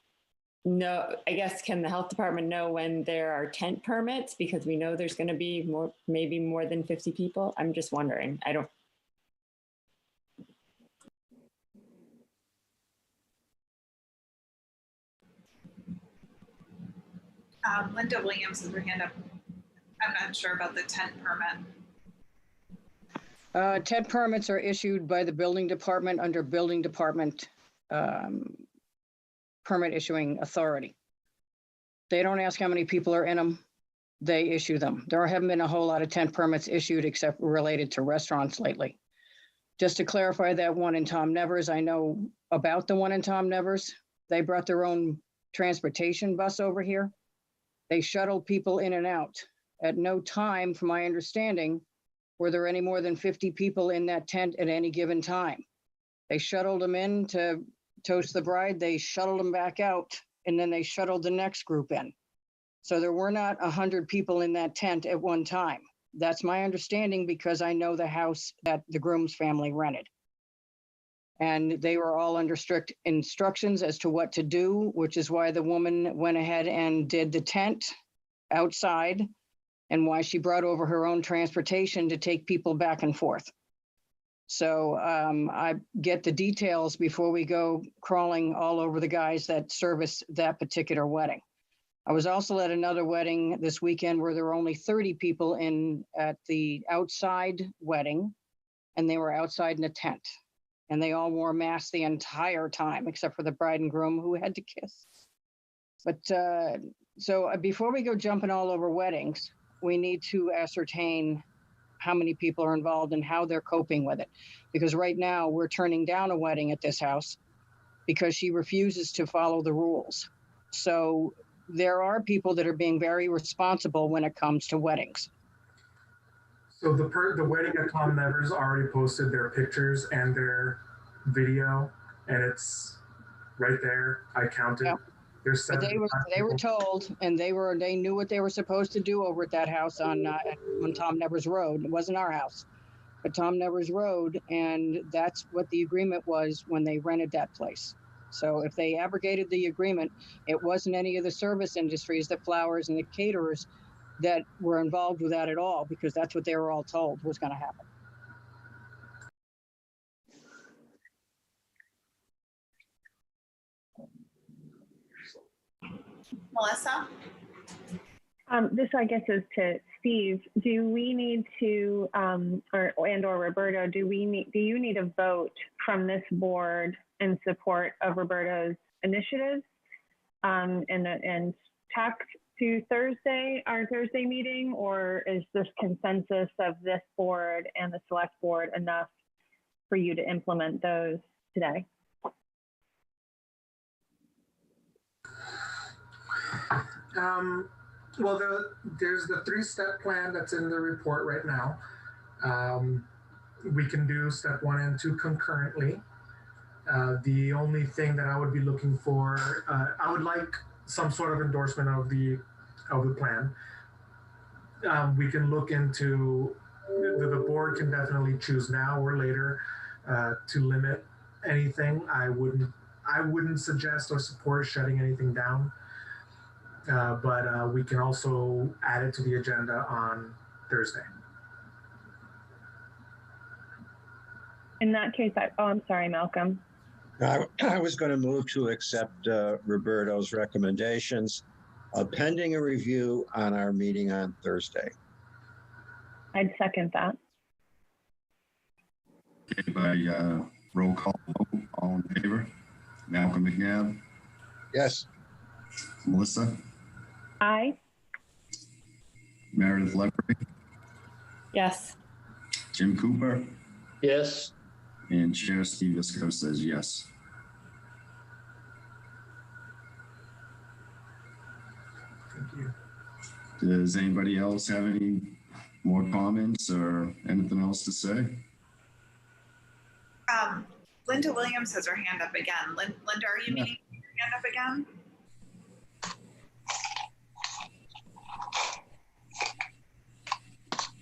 know, I guess, can the health department know when there are tent permits? Because we know there's going to be maybe more than 50 people. I'm just wondering. Linda Williams has her hand up. I'm not sure about the tent permit. Tent permits are issued by the building department under building department permit issuing authority. They don't ask how many people are in them. They issue them. There haven't been a whole lot of tent permits issued except related to restaurants lately. Just to clarify that one in Tom Nevers, I know about the one in Tom Nevers. They brought their own transportation bus over here. They shuttled people in and out. At no time, from my understanding, were there any more than 50 people in that tent at any given time. They shuttled them in to toast the bride. They shuttled them back out, and then they shuttled the next group in. So there were not 100 people in that tent at one time. That's my understanding, because I know the house that the groom's family rented. And they were all under strict instructions as to what to do, which is why the woman went ahead and did the tent outside, and why she brought over her own transportation to take people back and forth. So I get the details before we go crawling all over the guys that service that particular wedding. I was also at another wedding this weekend where there were only 30 people at the outside wedding, and they were outside in a tent. And they all wore masks the entire time, except for the bride and groom, who had to kiss. But so before we go jumping all over weddings, we need to ascertain how many people are involved and how they're coping with it. Because right now we're turning down a wedding at this house because she refuses to follow the rules. So there are people that are being very responsible when it comes to weddings. So the wedding at Tom Nevers already posted their pictures and their video, and it's right there. I counted. Yep. There's But 75 they were people. told, and they knew what they were supposed to do over at that house on Tom Nevers Road. It wasn't our house, but Tom Nevers Road, and that's what the agreement was when they rented that place. So if they abrogated the agreement, it wasn't any of the service industries, the flowers and the caterers that were involved with that at all, because that's what they were all told was going to happen. Melissa? This, I guess, is to Steve. Do we need to, or Roberto, do you need a vote from this board in support of Roberto's initiatives and tack to our Thursday meeting, or is this consensus of this board and the select board enough for you to implement those today? Well, there's the 3-step plan that's in the report right now. We can do step 1 and 2 concurrently. The only thing that I would be looking for, I would like some sort of endorsement of the plan. We can look into, the board can definitely choose now or later to limit anything. I wouldn't suggest or support shutting anything down. But we can also add it to the agenda on Thursday. In that case, I'm sorry, Malcolm. I was going to move to accept Roberto's recommendations, pending a review on our meeting on Thursday. I'd second that. Okay, by roll call vote, all in favor? Malcolm McNabb? Yes. Melissa? Aye. Meredith Leckery? Yes. Jim Cooper? Yes. And Chair Steve Isco says yes. Thank you. Does anybody else have any more comments or anything else to say? Linda Williams has her hand up again. Linda, are you meaning your hand up again?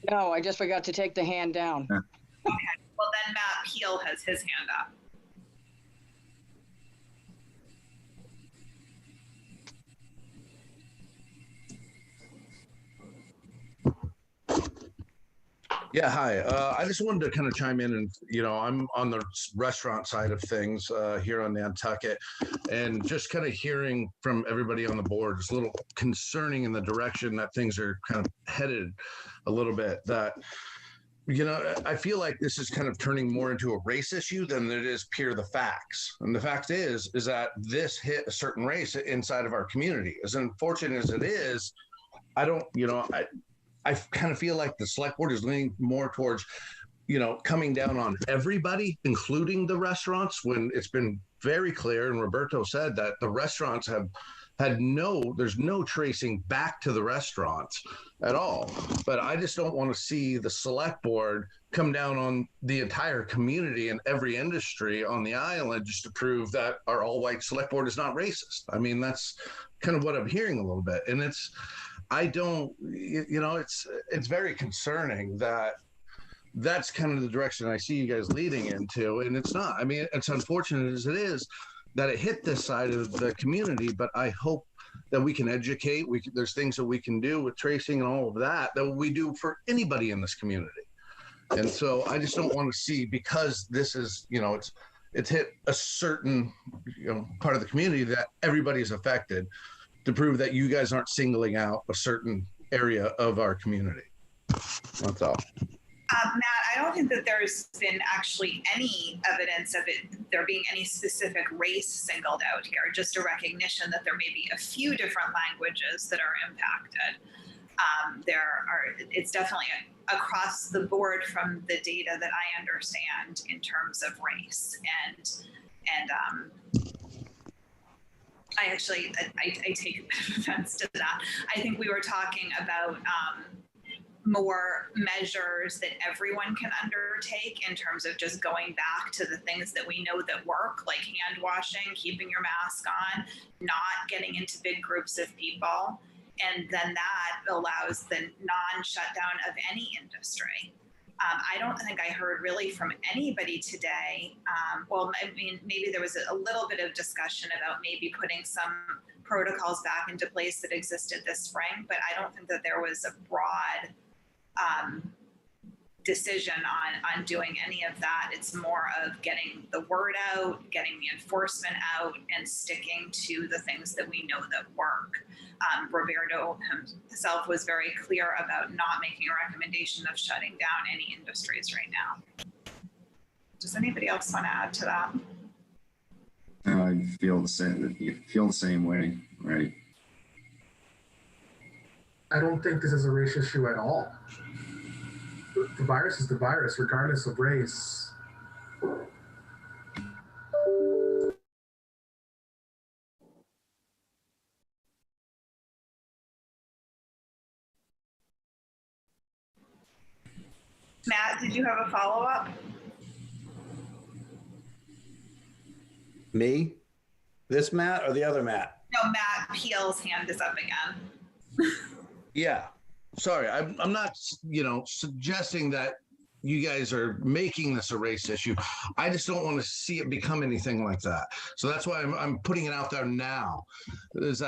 No, I just forgot to take the hand down. Okay, well then Matt Peel has his hand up. Yeah, hi. I just wanted to kind of chime in and, I'm on the restaurant side of things here on Nantucket, and just kind of hearing from everybody on the board is a little concerning in the direction that things are kind of headed a little bit. That, I feel like this is kind of turning more into a race issue than it is pure the facts. And the fact is that this hit a certain race inside of our community. As unfortunate as it is, I kind of feel like the select board is leaning more towards, coming down on everybody, including the restaurants, when it's been very clear, and Roberto said that the restaurants have had there's no tracing back to the restaurants at all. But I just don't want to see the select board come down on the entire community and every industry on the island just to prove that our all-white select board is not racist. I mean, that's kind of what I'm hearing a little bit. And it's very concerning that that's kind of the direction I see you guys leading into. And it's not. I mean, it's unfortunate as it is that it hit this side of the community, but I hope that we can educate. There's things that we can do with tracing and all of that we do for anybody in this community. And so I just don't want to see, because this is, it's hit a certain, part of the community, that everybody's affected, to prove that you guys aren't singling out a certain area of our community. That's all. Matt, I don't think that there's been actually any evidence of there being any specific race singled out here, just a recognition that there may be a few different languages that are impacted. It's definitely across the board from the data that I understand in terms of race. And I actually, I take a bit of offense to that. I think we were talking about more measures that everyone can undertake in terms of just going back to the things that we know that work, like hand washing, keeping your mask on, not getting into big groups of people. And then that allows the non-shutdown of any industry. I don't think I heard really from anybody today. Well, I mean, maybe there was a little bit of discussion about maybe putting some protocols back into place that existed this spring, but I don't think that there was a broad decision on doing any of that. It's more of getting the word out, getting the enforcement out, and sticking to the things that we know that work. Roberto himself was very clear about not making a recommendation of shutting down any industries right now. Does anybody else want to add to that? I feel the same. You feel the same way, right? I don't think this is a race issue at all. The virus is the virus, regardless of race. Matt, did you have a follow-up? Me? This Matt or the other Matt? No, Matt Peel's hand is up again. Yeah. Sorry, I'm not, suggesting that you guys are making this a race issue. I just don't want to see it become anything like that. So that's why I'm putting it out there now. There's,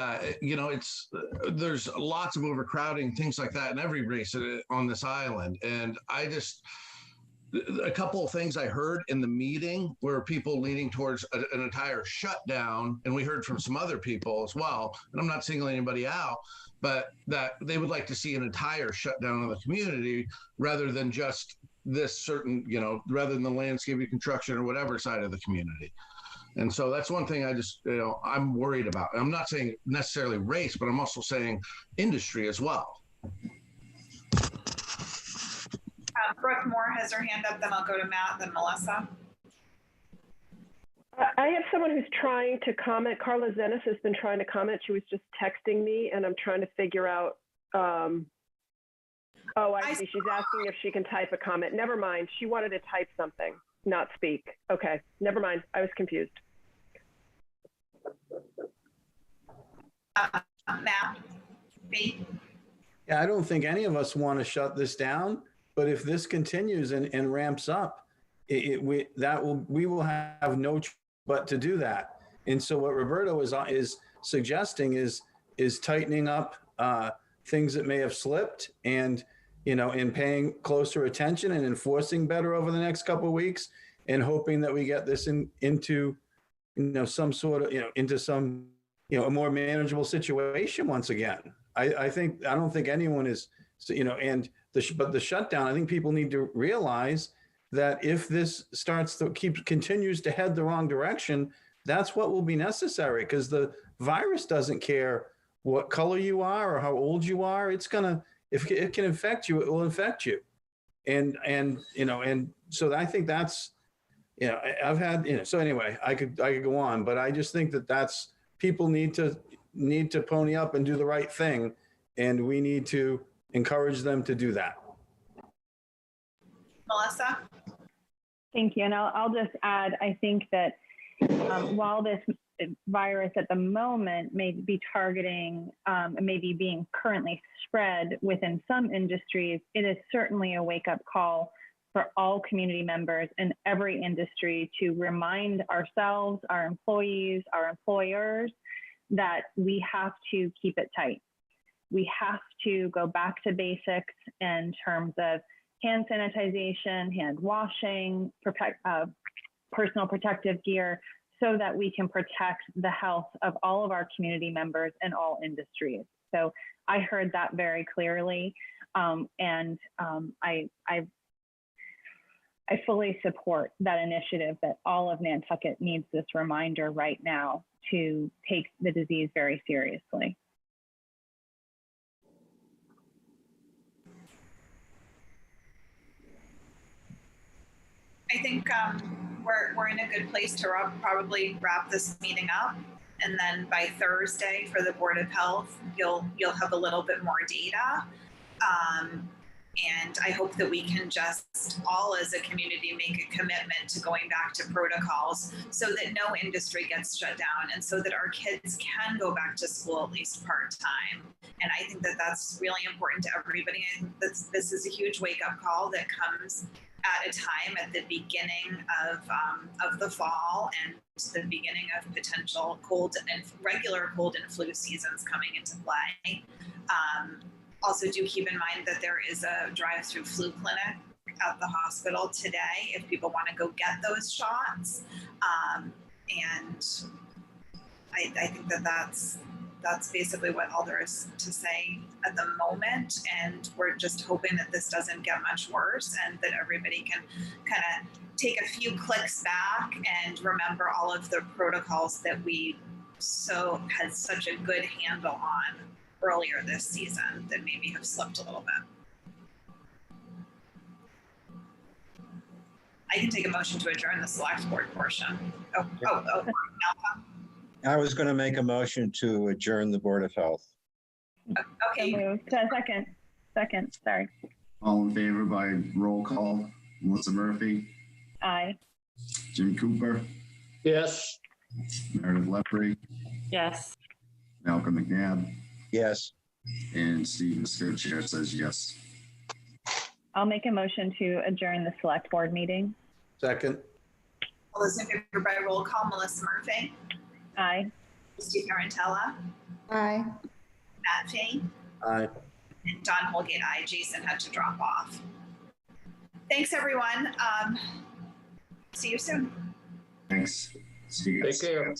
there's lots of overcrowding, things like that in every race on this island. And a couple of things I heard in the meeting were people leaning towards an entire shutdown. And we heard from some other people as well. And I'm not singling anybody out, but that they would like to see an entire shutdown of the community rather than just this certain, rather than the landscaping, construction, or whatever side of the community. And so that's one thing I just, I'm worried about. And I'm not saying necessarily race, but I'm also saying industry as well. Brooke Moore has her hand up, then I'll go to Matt, then Melissa. I have someone who's trying to comment. Carla Zenas has been trying to comment. She was just texting me, and I'm trying to figure out. I see. She's asking if she can type a comment. Never mind. She wanted to type something, not speak. Okay. Never mind. I was confused. Matt, B. Yeah, I don't think any of us want to shut this down, but if this continues and ramps up, we will have no choice but to do that. And so what Roberto is suggesting is tightening up things that may have slipped and paying closer attention and enforcing better over the next couple of weeks, and hoping that we get this into some sort of into some a more manageable situation once again. I don't think anyone is but the shutdown, I think people need to realize that if this continues to head the wrong direction, that's what will be necessary, because the virus doesn't care what color you are or how old you are. It's gonna, if it can infect you, it will infect you. And so I think that's, I've had, so anyway, I could go on, but I just think that people need to pony up and do the right thing. And we need to encourage them to do that. Melissa? Thank you. And I'll just add, I think that while this virus at the moment may be targeting, maybe being currently spread within some industries, it is certainly a wake-up call for all community members in every industry to remind ourselves, our employees, our employers, that we have to keep it tight. We have to go back to basics in terms of hand sanitization, hand washing, personal protective gear, so that we can protect the health of all of our community members in all industries. So I heard that very clearly, and I fully support that initiative that all of Nantucket needs this reminder right now to take the disease very seriously. I think we're in a good place to probably wrap this meeting up, and then by Thursday for the Board of Health, you'll have a little bit more data. And I hope that we can just all as a community make a commitment to going back to protocols so that no industry gets shut down and so that our kids can go back to school at least part-time. And I think that that's really important to everybody. I think this is a huge wake-up call that comes at a time at the beginning of the fall and the beginning of potential cold and regular cold and flu seasons coming into play. Also, do keep in mind that there is a drive-through flu clinic at the hospital today if people want to go get those shots. And I think that that's basically what all there is to say at the moment. And we're just hoping that this doesn't get much worse and that everybody can kind of take a few clicks back and remember all of the protocols that we had such a good handle on earlier this season that maybe have slipped a little bit. I can take a motion to adjourn the select board portion. Malcolm. I was going to make a motion to adjourn the Board of Health. Okay. Second, sorry. All in favor by roll call. Melissa Murphy. Aye. Jim Cooper. Yes. Meredith Lepre. Yes. Malcolm McNabb. Yes. And Steve, Mr. Chair, says yes. I'll make a motion to adjourn the select board meeting. Second. All those in favor by roll call, Melissa Murphy. Aye. Steve Marantella. Aye. Matt Fee. Aye. And Don Holgate, aye. Jason had to drop off. Thanks, everyone. See you soon. Thanks. See you guys. Take care.